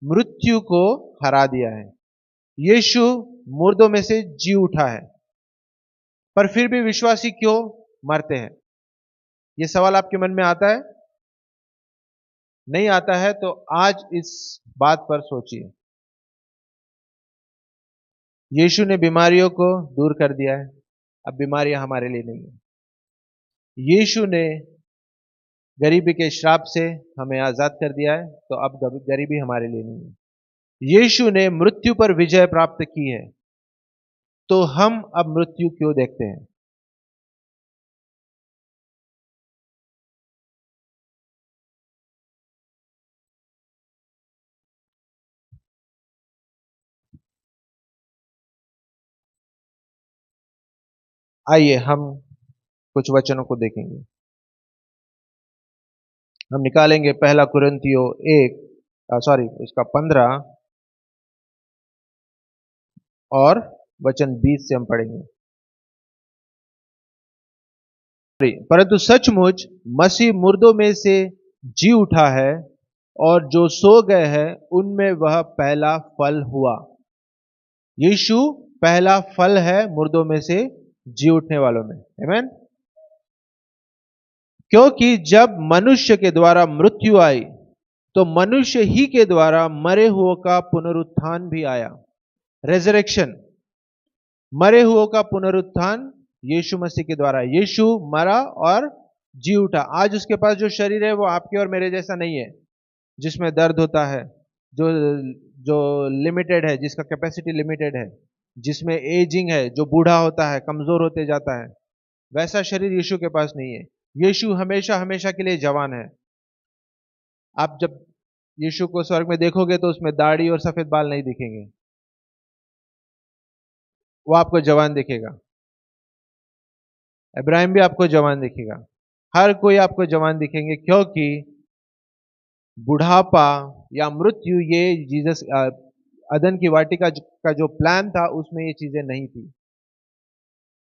मृत्यु को हरा दिया है। यीशु मुर्दों में से जी उठा है। पर फिर भी विश्वासी क्यों मरते हैं? यह सवाल आपके मन में आता है? नहीं आता है तो आज इस बात पर सोचिए। यीशु ने बीमारियों को दूर कर दिया है, अब बीमारियां हमारे लिए नहीं है। यीशु ने गरीबी के श्राप से हमें आजाद कर दिया है, तो अब गरीबी हमारे लिए नहीं है। यीशु ने मृत्यु पर विजय प्राप्त की है, तो हम अब मृत्यु क्यों देखते हैं? आइए हम कुछ वचनों को देखेंगे। हम निकालेंगे पहला कुरिन्थियों 15 और वचन 20 से हम पढ़ेंगे। परंतु सचमुच मसीह मुर्दों में से जी उठा है, और जो सो गए हैं उनमें वह पहला फल हुआ। यीशु पहला फल है मुर्दों में से जी उठने वालों में। आमीन। क्योंकि जब मनुष्य के द्वारा मृत्यु आई, तो मनुष्य ही के द्वारा मरे हुओं का पुनरुत्थान भी आया। रेजरेक्शन, मरे हुओं का पुनरुत्थान यीशु मसीह के द्वारा। यीशु मरा और जी उठा। आज उसके पास जो शरीर है वो आपके और मेरे जैसा नहीं है, जिसमें दर्द होता है, जो जो लिमिटेड है, जिसका कैपेसिटी लिमिटेड है, जिसमें एजिंग है, जो बूढ़ा होता है, कमजोर होते जाता है। वैसा शरीर यीशु के पास नहीं है। यीशु हमेशा हमेशा के लिए जवान है। आप जब यीशु को स्वर्ग में देखोगे तो उसमें दाढ़ी और सफेद बाल नहीं दिखेंगे, वो आपको जवान दिखेगा। इब्राहिम भी आपको जवान दिखेगा। हर कोई आपको जवान दिखेंगे, क्योंकि बुढ़ापा या मृत्यु ये जीसस अदन की वाटिका का जो प्लान था उसमें ये चीजें नहीं थी।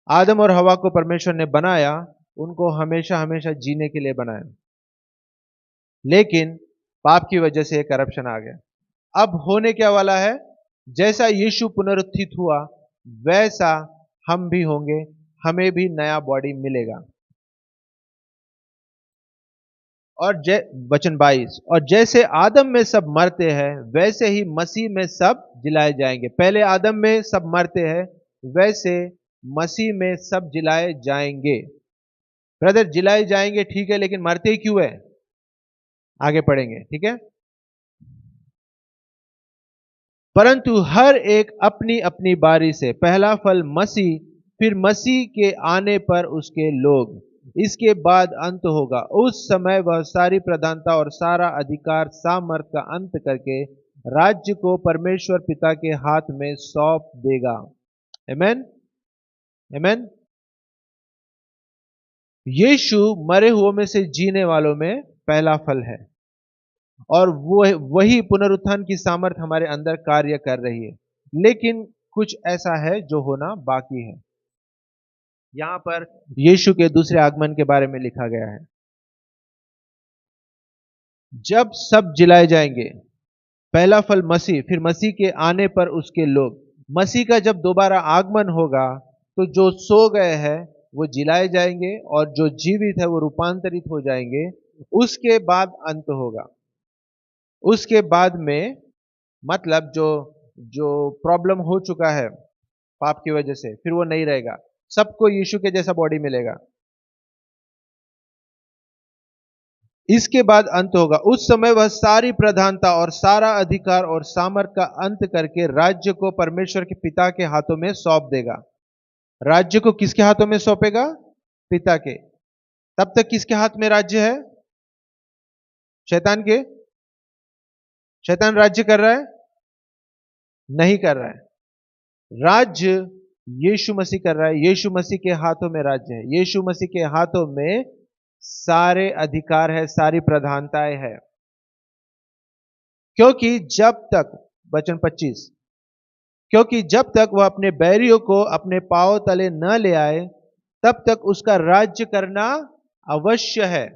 आदम और हवा को परमेश्वर ने बनाया, उनको हमेशा हमेशा जीने के लिए बनाया, लेकिन पाप की वजह से करप्शन आ गया। अब होने क्या वाला है? जैसा यीशु पुनरुत्थित हुआ, वैसा हम भी होंगे, हमें भी नया बॉडी मिलेगा। और वचन 22, और जैसे आदम में सब मरते हैं वैसे ही मसीह में सब जिलाए जाएंगे। पहले आदम में सब मरते हैं, वैसे मसीह में सब जिलाए जाएंगे। ब्रदर जिलाए जाएंगे ठीक है, लेकिन मरते ही क्यों है? आगे पढ़ेंगे, ठीक है। परंतु हर एक अपनी अपनी बारी से, पहला फल मसीह, फिर मसीह के आने पर उसके लोग, इसके बाद अंत होगा। उस समय वह सारी प्रधानता और सारा अधिकार सामर्थ का अंत करके राज्य को परमेश्वर पिता के हाथ में सौंप देगा। आमेन, आमेन। यीशु मरे हुओं में से जीने वालों में पहला फल है, और वो वही पुनरुत्थान की सामर्थ हमारे अंदर कार्य कर रही है। लेकिन कुछ ऐसा है जो होना बाकी है। यहां पर यीशु के दूसरे आगमन के बारे में लिखा गया है। जब सब जिलाए जाएंगे, पहला फल मसीह, फिर मसीह के आने पर उसके लोग। मसीह का जब दोबारा आगमन होगा तो जो सो गए हैं वो जिलाए जाएंगे, और जो जीवित है वो रूपांतरित हो जाएंगे। उसके बाद अंत होगा। उसके बाद में मतलब जो जो प्रॉब्लम हो चुका है पाप की वजह से, फिर वो नहीं रहेगा। सबको यीशु के जैसा बॉडी मिलेगा। इसके बाद अंत होगा। उस समय वह सारी प्रधानता और सारा अधिकार और सामर्थ का अंत करके राज्य को परमेश्वर के पिता के हाथों में सौंप देगा। राज्य को किसके हाथों में सौंपेगा? पिता के। तब तक किसके हाथ में राज्य है? शैतान के। शैतान राज्य कर रहा है? नहीं कर रहा है। राज्य यीशु मसीह कर रहा है। यीशु मसीह के हाथों में राज्य है। यीशु मसीह के हाथों में सारे अधिकार है, सारी प्रधानताएं है। क्योंकि जब तक, वचन 25, क्योंकि जब तक वह अपने बैरियों को अपने पांव तले न ले आए तब तक उसका राज्य करना अवश्य है।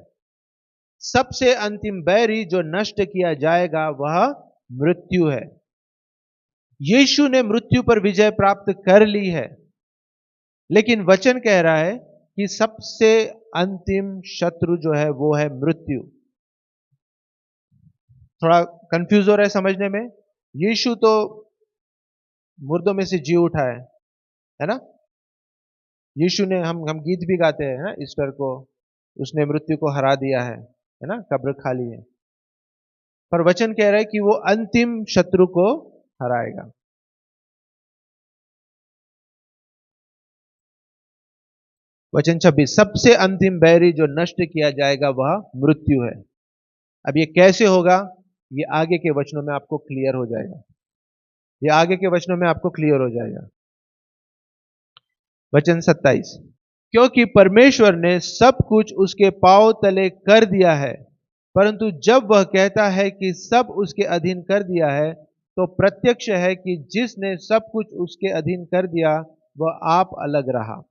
सबसे अंतिम बैरी जो नष्ट किया जाएगा वह मृत्यु है। यीशु ने मृत्यु पर विजय प्राप्त कर ली है, लेकिन वचन कह रहा है कि सबसे अंतिम शत्रु जो है वो है मृत्यु। थोड़ा कंफ्यूज हो रहा है समझने में। यीशु तो मुर्दों में से जी उठा है ना। यीशु ने, हम गीत भी गाते हैं ना ईस्टर को, उसने मृत्यु को हरा दिया है ना, कब्र खाली है। पर वचन कह रहा है कि वो अंतिम शत्रु को हराएगा। वचन 26, सबसे अंतिम बैरी जो नष्ट किया जाएगा वह मृत्यु है। अब ये कैसे होगा, ये आगे के वचनों में आपको क्लियर हो जाएगा। ये आगे के वचनों में आपको क्लियर हो जाएगा। वचन 27, क्योंकि परमेश्वर ने सब कुछ उसके पांव तले कर दिया है, परंतु जब वह कहता है कि सब उसके अधीन कर दिया है, तो प्रत्यक्ष है कि जिसने सब कुछ उसके अधीन कर दिया वह आप अलग रहा।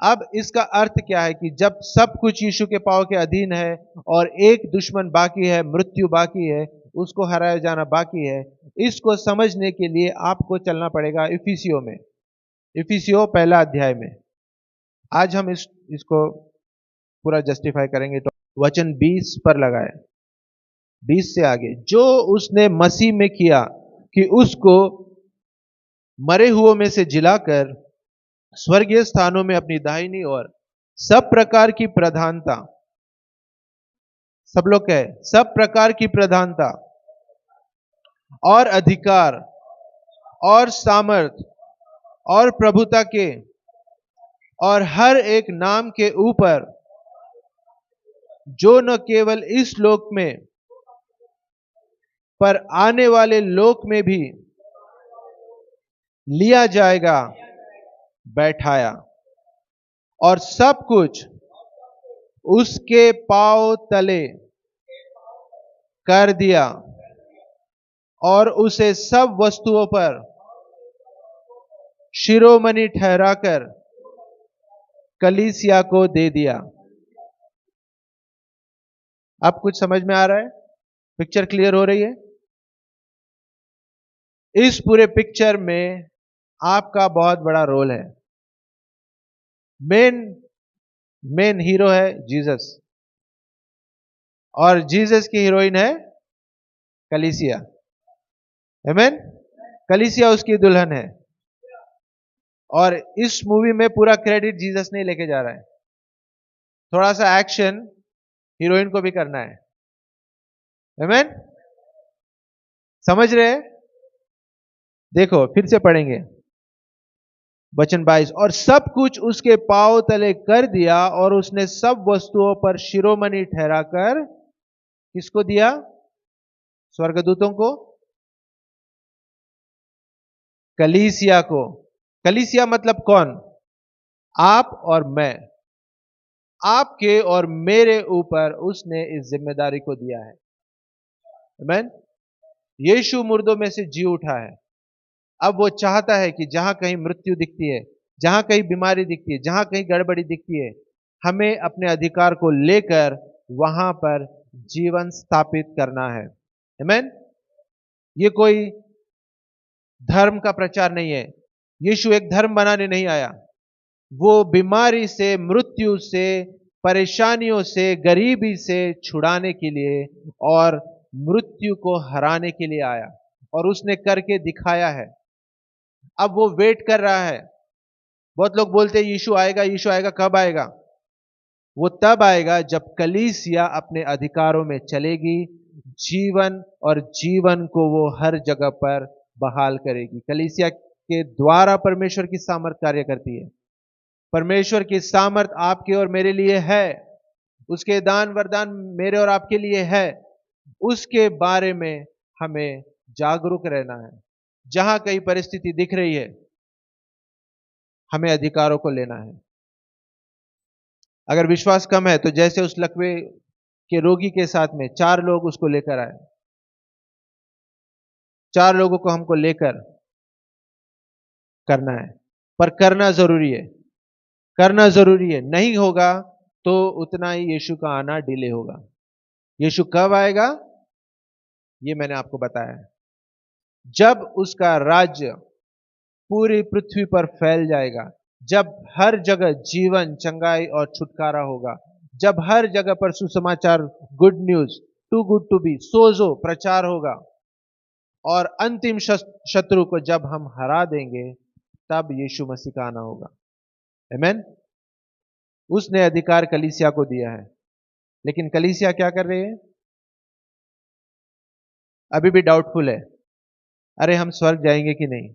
अब इसका अर्थ क्या है कि जब सब कुछ यीशु के पांव के अधीन है और एक दुश्मन बाकी है, मृत्यु बाकी है, उसको हराया जाना बाकी है। इसको समझने के लिए आपको चलना पड़ेगा इफिसियों में, इफिसियों पहला अध्याय में। आज हम इसको पूरा जस्टिफाई करेंगे। तो वचन 20 पर लगाए, 20 से आगे, जो उसने मसीह में किया कि उसको मरे हुओं में से जिलाकर स्वर्गीय स्थानों में अपनी दाहिनी ओर सब प्रकार की प्रधानता, सब लोग कहे सब प्रकार की प्रधानता और अधिकार और सामर्थ और प्रभुता के और हर एक नाम के ऊपर, जो न केवल इस लोक में पर आने वाले लोक में भी लिया जाएगा, बैठाया, और सब कुछ उसके पांव तले कर दिया, और उसे सब वस्तुओं पर शिरोमणि ठहराकर कलीसिया को दे दिया। अब कुछ समझ में आ रहा है? पिक्चर क्लियर हो रही है? इस पूरे पिक्चर में आपका बहुत बड़ा रोल है। मेन मेन हीरो है जीसस, और जीसस की हीरोइन है कलीसिया। आमीन। कलीसिया उसकी दुल्हन है, और इस मूवी में पूरा क्रेडिट जीसस नहीं लेके जा रहा है, थोड़ा सा एक्शन हीरोइन को भी करना है। आमीन। समझ रहे हैं? देखो फिर से पढ़ेंगे वचन 22। और सब कुछ उसके पांव तले कर दिया, और उसने सब वस्तुओं पर शिरोमणि ठहराकर किसको दिया? स्वर्गदूतों को, कलीसिया को। कलीसिया मतलब कौन? आप और मैं। आपके और मेरे ऊपर उसने इस जिम्मेदारी को दिया है। आमीन। यीशु मुर्दों में से जी उठा है। अब वो चाहता है कि जहां कहीं मृत्यु दिखती है, जहां कहीं बीमारी दिखती है, जहां कहीं गड़बड़ी दिखती है, हमें अपने अधिकार को लेकर वहां पर जीवन स्थापित करना है। आमीन। ये कोई धर्म का प्रचार नहीं है। यीशु एक धर्म बनाने नहीं आया। वो बीमारी से, मृत्यु से, परेशानियों से, गरीबी से छुड़ाने के लिए और मृत्यु को हराने के लिए आया, और उसने करके दिखाया है। अब वो वेट कर रहा है। बहुत लोग बोलते हैं यीशु आएगा, यीशु आएगा। कब आएगा? वो तब आएगा जब कलीसिया अपने अधिकारों में चलेगी, जीवन और जीवन को वो हर जगह पर बहाल करेगी। कलीसिया के द्वारा परमेश्वर की सामर्थ कार्य करती है। परमेश्वर की सामर्थ आपके और मेरे लिए है, उसके दान वरदान मेरे और आपके लिए है। उसके बारे में हमें जागरूक रहना है। जहां कई परिस्थिति दिख रही है, हमें अधिकारों को लेना है। अगर विश्वास कम है तो जैसे उस लकवे के रोगी के साथ में 4 लोग उसको लेकर आए, 4 लोगों को हमको लेकर करना है, पर करना जरूरी है। करना जरूरी है, नहीं होगा तो उतना ही यीशु का आना डिले होगा। यीशु कब आएगा ये मैंने आपको बताया है। जब उसका राज्य पूरी पृथ्वी पर फैल जाएगा, जब हर जगह जीवन, चंगाई और छुटकारा होगा, जब हर जगह पर सुसमाचार, good news, too good to be, सोजो प्रचार होगा, और अंतिम शत्रु को जब हम हरा देंगे, तब यीशु मसीह का आना होगा। आमीन। उसने अधिकार कलीसिया को दिया है, लेकिन कलीसिया क्या कर रही है? अभी भी डाउटफुल है। अरे हम स्वर्ग जाएंगे कि नहीं?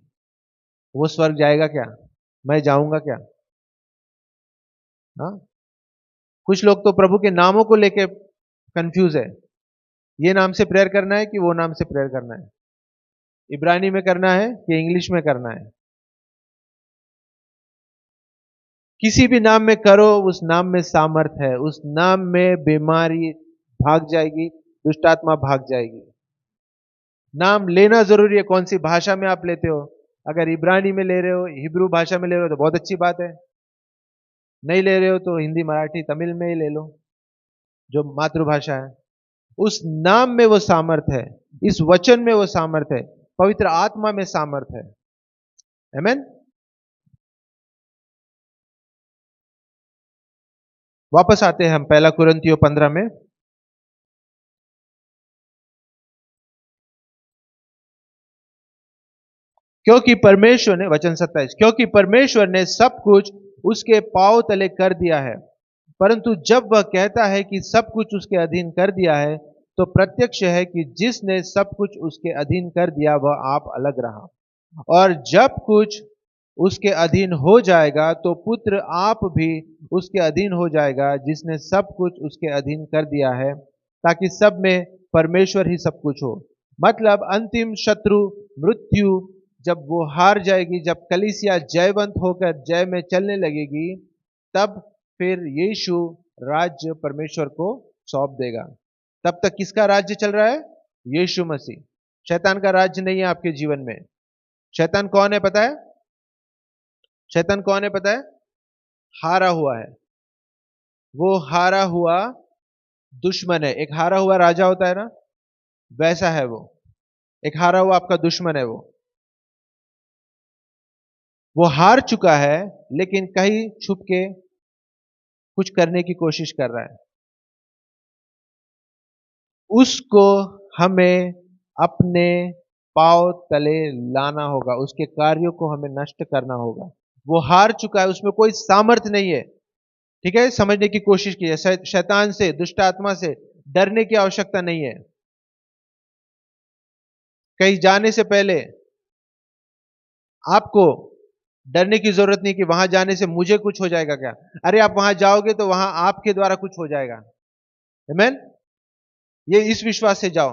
वो स्वर्ग जाएगा क्या? मैं जाऊंगा क्या? हाँ। कुछ लोग तो प्रभु के नामों को लेके कंफ्यूज है। ये नाम से प्रेयर करना है कि वो नाम से प्रेयर करना है? इब्रानी में करना है कि इंग्लिश में करना है? किसी भी नाम में करो, उस नाम में सामर्थ है। उस नाम में बीमारी भाग जाएगी, दुष्ट आत्मा भाग जाएगी। नाम लेना जरूरी है। कौन सी भाषा में आप लेते हो? अगर इब्रानी में ले रहे हो, हिब्रू भाषा में ले रहे हो तो बहुत अच्छी बात है। नहीं ले रहे हो तो हिंदी, मराठी, तमिल में ही ले लो, जो मातृभाषा है। उस नाम में वो सामर्थ है, इस वचन में वो सामर्थ है, पवित्र आत्मा में सामर्थ है। आमीन। वापस आते हैं हम 1 कुरिन्थियों 15 में। क्योंकि परमेश्वर ने, वचन 27, क्योंकि परमेश्वर ने सब कुछ उसके पांव तले कर दिया है। परंतु जब वह कहता है कि सब कुछ उसके अधीन कर दिया है, तो प्रत्यक्ष है कि जिसने सब कुछ उसके अधीन कर दिया वह आप अलग रहा। और जब कुछ उसके अधीन हो जाएगा तो पुत्र आप भी उसके अधीन हो जाएगा, जिसने सब कुछ उसके अधीन कर दिया है, ताकि सब में परमेश्वर ही सब कुछ हो। मतलब अंतिम शत्रु मृत्यु जब वो हार जाएगी, जब कलीसिया जयवंत होकर जय में चलने लगेगी, तब फिर यीशु राज्य परमेश्वर को सौंप देगा। तब तक किसका राज्य चल रहा है? यीशु मसीह। शैतान का राज्य नहीं है आपके जीवन में। शैतान कौन है पता है? शैतान कौन है पता है? हारा हुआ है। वो हारा हुआ दुश्मन है। एक हारा हुआ राजा होता है ना, वैसा है वो। एक हारा हुआ आपका दुश्मन है वो। वो हार चुका है, लेकिन कहीं छुप के कुछ करने की कोशिश कर रहा है। उसको हमें अपने पांव तले लाना होगा, उसके कार्यों को हमें नष्ट करना होगा। वो हार चुका है, उसमें कोई सामर्थ्य नहीं है। ठीक है, समझने की कोशिश कीजिए। शैतान से, दुष्ट आत्मा से डरने की आवश्यकता नहीं है। कहीं जाने से पहले आपको डरने की जरूरत नहीं कि वहां जाने से मुझे कुछ हो जाएगा क्या। अरे आप वहां जाओगे तो वहां आपके द्वारा कुछ हो जाएगा। आमीन। ये इस विश्वास से जाओ,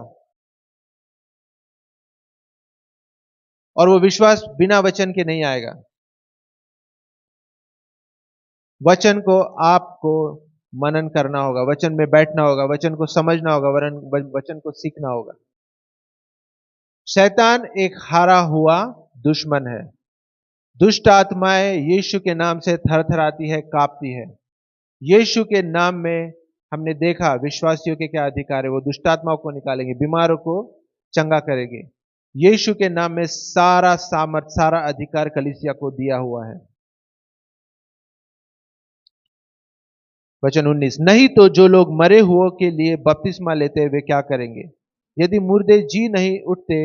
और वो विश्वास बिना वचन के नहीं आएगा। वचन को आपको मनन करना होगा, वचन में बैठना होगा, वचन को समझना होगा, वचन को सीखना होगा। शैतान एक हारा हुआ दुश्मन है। दुष्ट आत्माएं यीशु के नाम से थरथराती है, कांपती है। यीशु के नाम में हमने देखा विश्वासियों के क्या अधिकार है। वो दुष्ट आत्माओं को निकालेंगे, बीमारों को चंगा करेंगे। यीशु के नाम में सारा सामर्थ, सारा अधिकार कलीसिया को दिया हुआ है। वचन 19, नहीं तो जो लोग मरे हुओं के लिए बपतिस्मा लेते वे क्या करेंगे? यदि मुर्दे जी नहीं उठते,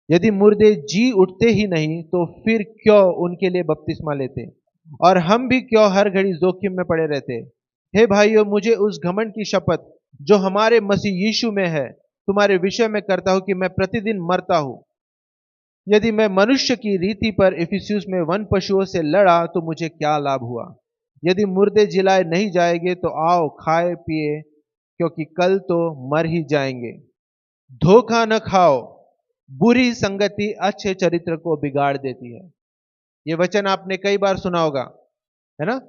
यदि मुर्दे जी उठते ही नहीं तो फिर क्यों उनके लिए बपतिस्मा लेते? और हम भी क्यों हर घड़ी जोखिम में पड़े रहते? हे भाइयों, मुझे उस घमंड की शपथ जो हमारे मसीह यीशु में है तुम्हारे विषय में करता हूं कि मैं प्रतिदिन मरता हूं। यदि मैं मनुष्य की रीति पर इफिसियुस में वन पशुओं से लड़ा तो मुझे क्या लाभ हुआ? यदि मुर्दे जिलाए नहीं जाएंगे तो आओ खाए पिए, क्योंकि कल तो मर ही जाएंगे। धोखा न खाओ, बुरी संगति अच्छे चरित्र को बिगाड़ देती है। ये वचन आपने कई बार सुना होगा, है ना?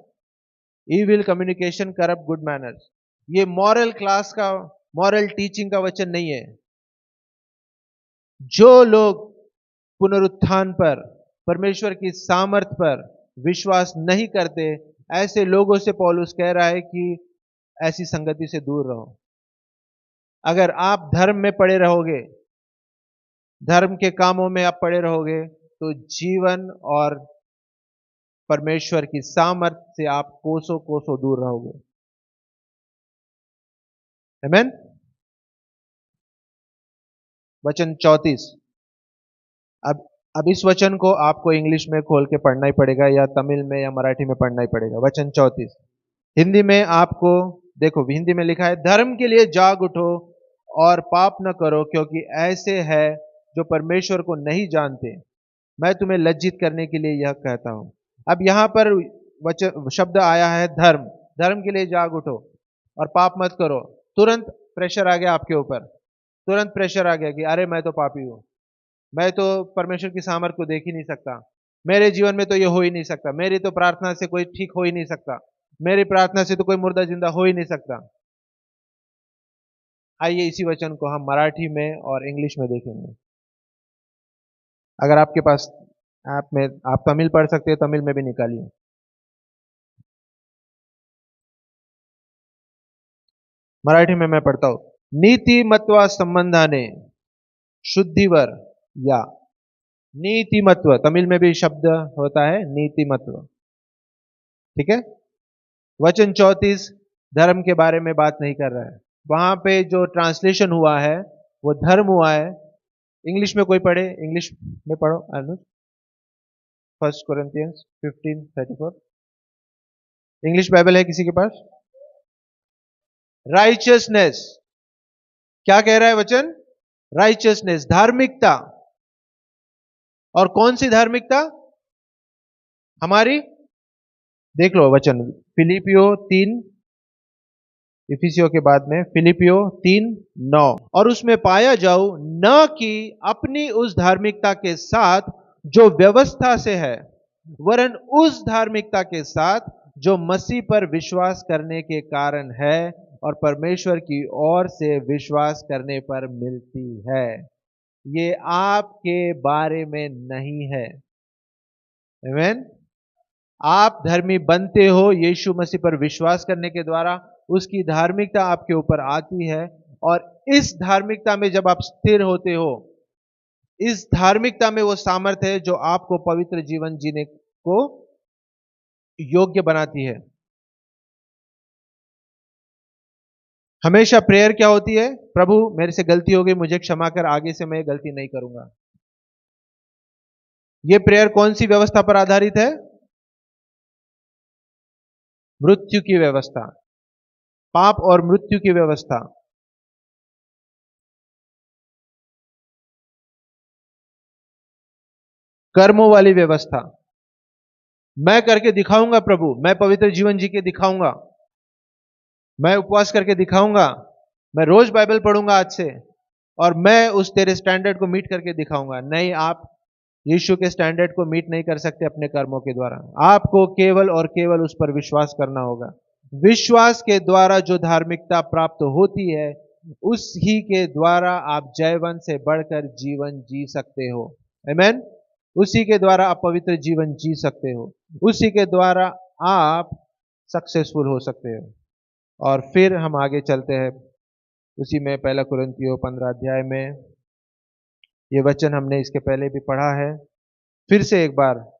Evil communication corrupt good manners. ये मॉरल क्लास का, मॉरल टीचिंग का वचन नहीं है। जो लोग पुनरुत्थान पर, परमेश्वर की सामर्थ पर विश्वास नहीं करते, ऐसे लोगों से पौलुस कह रहा है कि ऐसी संगति से दूर रहो। अगर आप धर्म में पड़े रहोगे, धर्म के कामों में आप पड़े रहोगे, तो जीवन और परमेश्वर की सामर्थ से आप कोसों कोसों दूर रहोगे। आमीन। वचन 34। अब इस वचन को आपको इंग्लिश में खोल के पढ़ना ही पड़ेगा, या तमिल में या मराठी में पढ़ना ही पड़ेगा। वचन 34 हिंदी में आपको देखो, हिंदी में लिखा है, धर्म के लिए जाग उठो और पाप न करो, क्योंकि ऐसे है जो परमेश्वर को नहीं जानते। मैं तुम्हें लज्जित करने के लिए यह कहता हूं। अब यहां पर वचन शब्द आया है धर्म। धर्म के लिए जाग उठो और पाप मत करो। तुरंत प्रेशर आ गया आपके ऊपर, तुरंत प्रेशर आ गया कि अरे मैं तो पापी हूं, मैं तो परमेश्वर की सामर्थ को देख ही नहीं सकता, मेरे जीवन में तो ये हो ही नहीं सकता, मेरी तो प्रार्थना से कोई ठीक हो ही नहीं सकता, मेरी प्रार्थना से तो कोई मुर्दा जिंदा हो ही नहीं सकता। आइए इसी वचन को हम मराठी में और इंग्लिश में देखेंगे। अगर आपके पास ऐप में आप तमिल पढ़ सकते हैं, तमिल में भी निकालिए। मराठी में मैं पढ़ता हूं। नीतिमत्वा संबंधाने शुद्धिवर या नीतिमत्व, तमिल में भी शब्द होता है नीतिमत्व। ठीक है। वचन 34 धर्म के बारे में बात नहीं कर रहा है। वहां पे जो ट्रांसलेशन हुआ है वो धर्म हुआ है। इंग्लिश में कोई पढ़े, इंग्लिश में पढ़ो अनुज। 1 Corinthians 15:34। इंग्लिश बाइबल है किसी के पास? राइचियसनेस, क्या कह रहा है वचन? राइचियसनेस, धार्मिकता। और कौन सी धार्मिकता? हमारी, देख लो वचन फिलिपियो 3, इफिसियों के बाद में फिलिपियो 3:9। और उसमें पाया जाओ न कि अपनी उस धार्मिकता के साथ जो व्यवस्था से है, वरन उस धार्मिकता के साथ जो मसीह पर विश्वास करने के कारण है और परमेश्वर की ओर से विश्वास करने पर मिलती है। ये आपके बारे में नहीं है। आमीन। आप धर्मी बनते हो यीशु मसीह पर विश्वास करने के द्वारा, उसकी धार्मिकता आपके ऊपर आती है, और इस धार्मिकता में जब आप स्थिर होते हो, इस धार्मिकता में वो सामर्थ्य है जो आपको पवित्र जीवन जीने को योग्य बनाती है। हमेशा प्रेयर क्या होती है? प्रभु मेरे से गलती हो गई, मुझे क्षमा कर, आगे से मैं गलती नहीं करूंगा। ये प्रेयर कौन सी व्यवस्था पर आधारित है? मृत्यु की व्यवस्था, पाप और मृत्यु की व्यवस्था। कर्मों वाली व्यवस्था। मैं करके दिखाऊंगा प्रभु, मैं पवित्र जीवन जी के दिखाऊंगा, मैं उपवास करके दिखाऊंगा, मैं रोज बाइबल पढ़ूंगा आज से, और मैं उस तेरे स्टैंडर्ड को मीट करके दिखाऊंगा। नहीं, आप यीशु के स्टैंडर्ड को मीट नहीं कर सकते अपने कर्मों के द्वारा। आपको केवल और केवल उस पर विश्वास करना होगा। विश्वास के द्वारा जो धार्मिकता प्राप्त होती है, उस ही के द्वारा आप जयवंत से बढ़कर जीवन जी सकते हो। आमेन। उसी के द्वारा आप पवित्र जीवन जी सकते हो, उसी के द्वारा आप सक्सेसफुल हो सकते हो। और फिर हम आगे चलते हैं उसी में, पहला कुरिन्थियों 15 अध्याय में। ये वचन हमने इसके पहले भी पढ़ा है, फिर से एक बार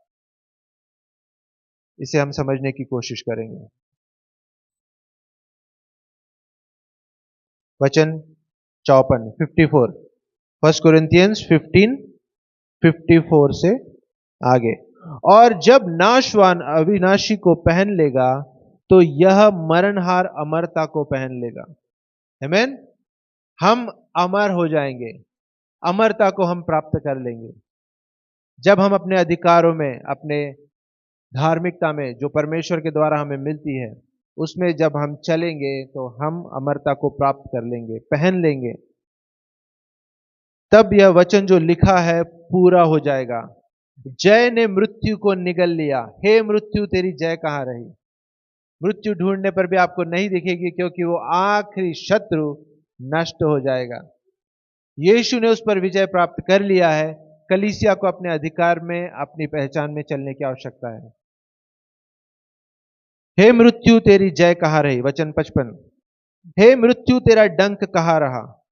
इसे हम समझने की कोशिश करेंगे। वचन 54, 54, फर्स्ट कुरिन्थियंस 15:54 से आगे। और जब नाशवान अविनाशी को पहन लेगा तो यह मरणहार अमरता को पहन लेगा। आमेन। हम अमर हो जाएंगे, अमरता को हम प्राप्त कर लेंगे जब हम अपने अधिकारों में, अपने धार्मिकता में जो परमेश्वर के द्वारा हमें मिलती है, उसमें जब हम चलेंगे तो हम अमरता को प्राप्त कर लेंगे, पहन लेंगे। तब यह वचन जो लिखा है पूरा हो जाएगा, जय ने मृत्यु को निगल लिया। हे मृत्यु तेरी जय कहां रही? मृत्यु ढूंढने पर भी आपको नहीं दिखेगी, क्योंकि वो आखिरी शत्रु नष्ट हो जाएगा। यीशु ने उस पर विजय प्राप्त कर लिया है। कलीसिया को अपने अधिकार में, अपनी पहचान में चलने की आवश्यकता है। हे मृत्यु तेरी जय कहां रही? वचन 55, हे मृत्यु तेरा डंक कहां रहा?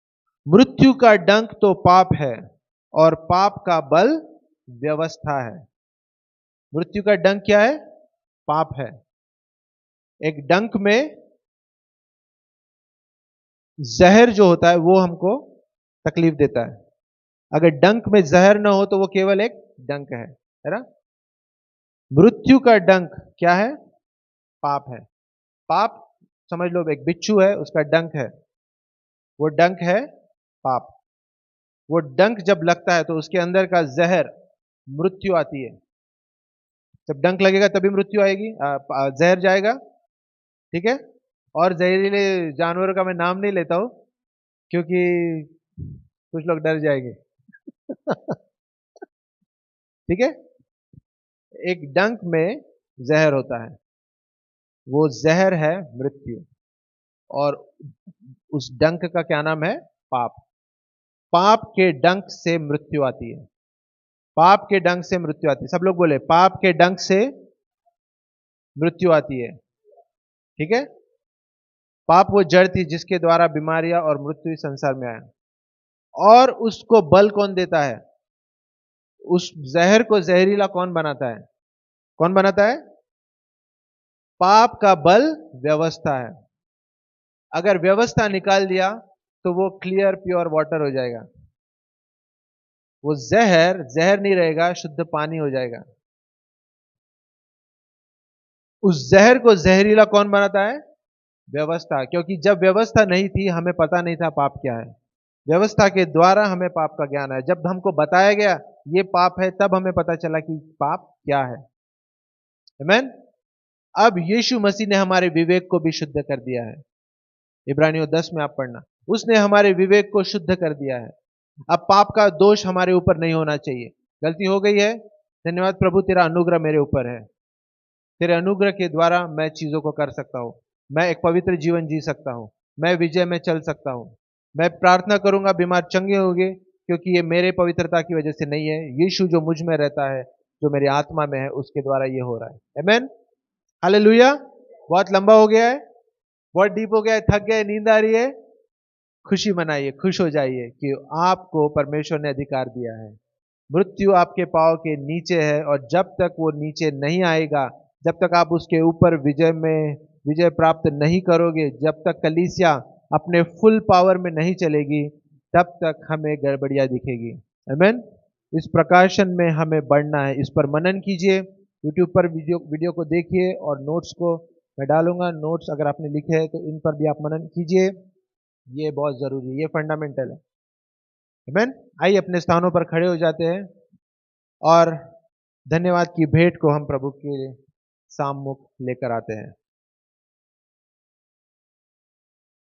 मृत्यु का डंक तो पाप है, और पाप का बल व्यवस्था है। मृत्यु का डंक क्या है? पाप है। एक डंक में जहर जो होता है वो हमको तकलीफ देता है। अगर डंक में जहर ना हो तो वो केवल एक डंक है ना? मृत्यु का डंक क्या है? पाप है। पाप समझ लो, एक बिच्छू है, उसका डंक है, वो डंक है पाप। वो डंक जब लगता है तो उसके अंदर का जहर, मृत्यु आती है। जब डंक लगेगा तभी मृत्यु आएगी, जहर जाएगा। ठीक है। और जहरीले जानवरों का मैं नाम नहीं लेता हूं, क्योंकि कुछ लोग डर जाएंगे। ठीक है। एक डंक में जहर होता है, वो जहर है मृत्यु, और उस डंक का क्या नाम है? पाप। पाप के डंक से मृत्यु आती है। पाप के डंक से मृत्यु आती है। सब लोग बोले, पाप के डंक से मृत्यु आती है। ठीक है। पाप वो जड़ थी जिसके द्वारा बीमारियां और मृत्यु इस संसार में आया, और उसको बल कौन देता है? उस जहर को जहरीला कौन बनाता है? कौन बनाता है? पाप का बल व्यवस्था है। अगर व्यवस्था निकाल दिया तो वो क्लियर प्योर वाटर हो जाएगा। वो जहर जहर नहीं रहेगा, शुद्ध पानी हो जाएगा। उस जहर को जहरीला कौन बनाता है? व्यवस्था। क्योंकि जब व्यवस्था नहीं थी, हमें पता नहीं था पाप क्या है। व्यवस्था के द्वारा हमें पाप का ज्ञान है। जब हमको बताया गया ये पाप है, तब हमें पता चला कि पाप क्या है। आमीन। अब यीशु मसीह ने हमारे विवेक को भी शुद्ध कर दिया है। इब्रानियों 10 में आप पढ़ना, उसने हमारे विवेक को शुद्ध कर दिया है। अब पाप का दोष हमारे ऊपर नहीं होना चाहिए। गलती हो गई है, धन्यवाद प्रभु, तेरा अनुग्रह मेरे ऊपर है। तेरे अनुग्रह के द्वारा मैं चीजों को कर सकता हूं। मैं एक पवित्र जीवन जी सकता हूं। मैं विजय में चल सकता हूं। मैं प्रार्थना करूंगा, बीमार चंगे होंगे, क्योंकि ये मेरे पवित्रता की वजह से नहीं है। यीशु जो मुझ में रहता है, जो मेरी आत्मा में है, उसके द्वारा ये हो रहा है। आमीन। हालेलुया। बहुत लंबा हो गया है, बहुत डीप हो गया है, थक गए, नींद आ रही है। खुशी मनाइए, खुश हो जाइए कि आपको परमेश्वर ने अधिकार दिया है। मृत्यु आपके पाँव के नीचे है और जब तक वो नीचे नहीं आएगा, जब तक आप उसके ऊपर विजय प्राप्त नहीं करोगे, जब तक कलीसिया अपने फुल पावर में नहीं चलेगी, तब तक हमें गड़बड़ियाँ दिखेगी। आमीन। इस प्रकाशन में हमें बढ़ना है, इस पर मनन कीजिए। यूट्यूब पर वीडियो को देखिए और नोट्स को मैं डालूंगा। नोट्स अगर आपने लिखे हैं तो इन पर भी आप मनन कीजिए। ये बहुत जरूरी है, ये फंडामेंटल है। आमीन। आइए अपने स्थानों पर खड़े हो जाते हैं और धन्यवाद की भेंट को हम प्रभु के साममुख लेकर आते हैं।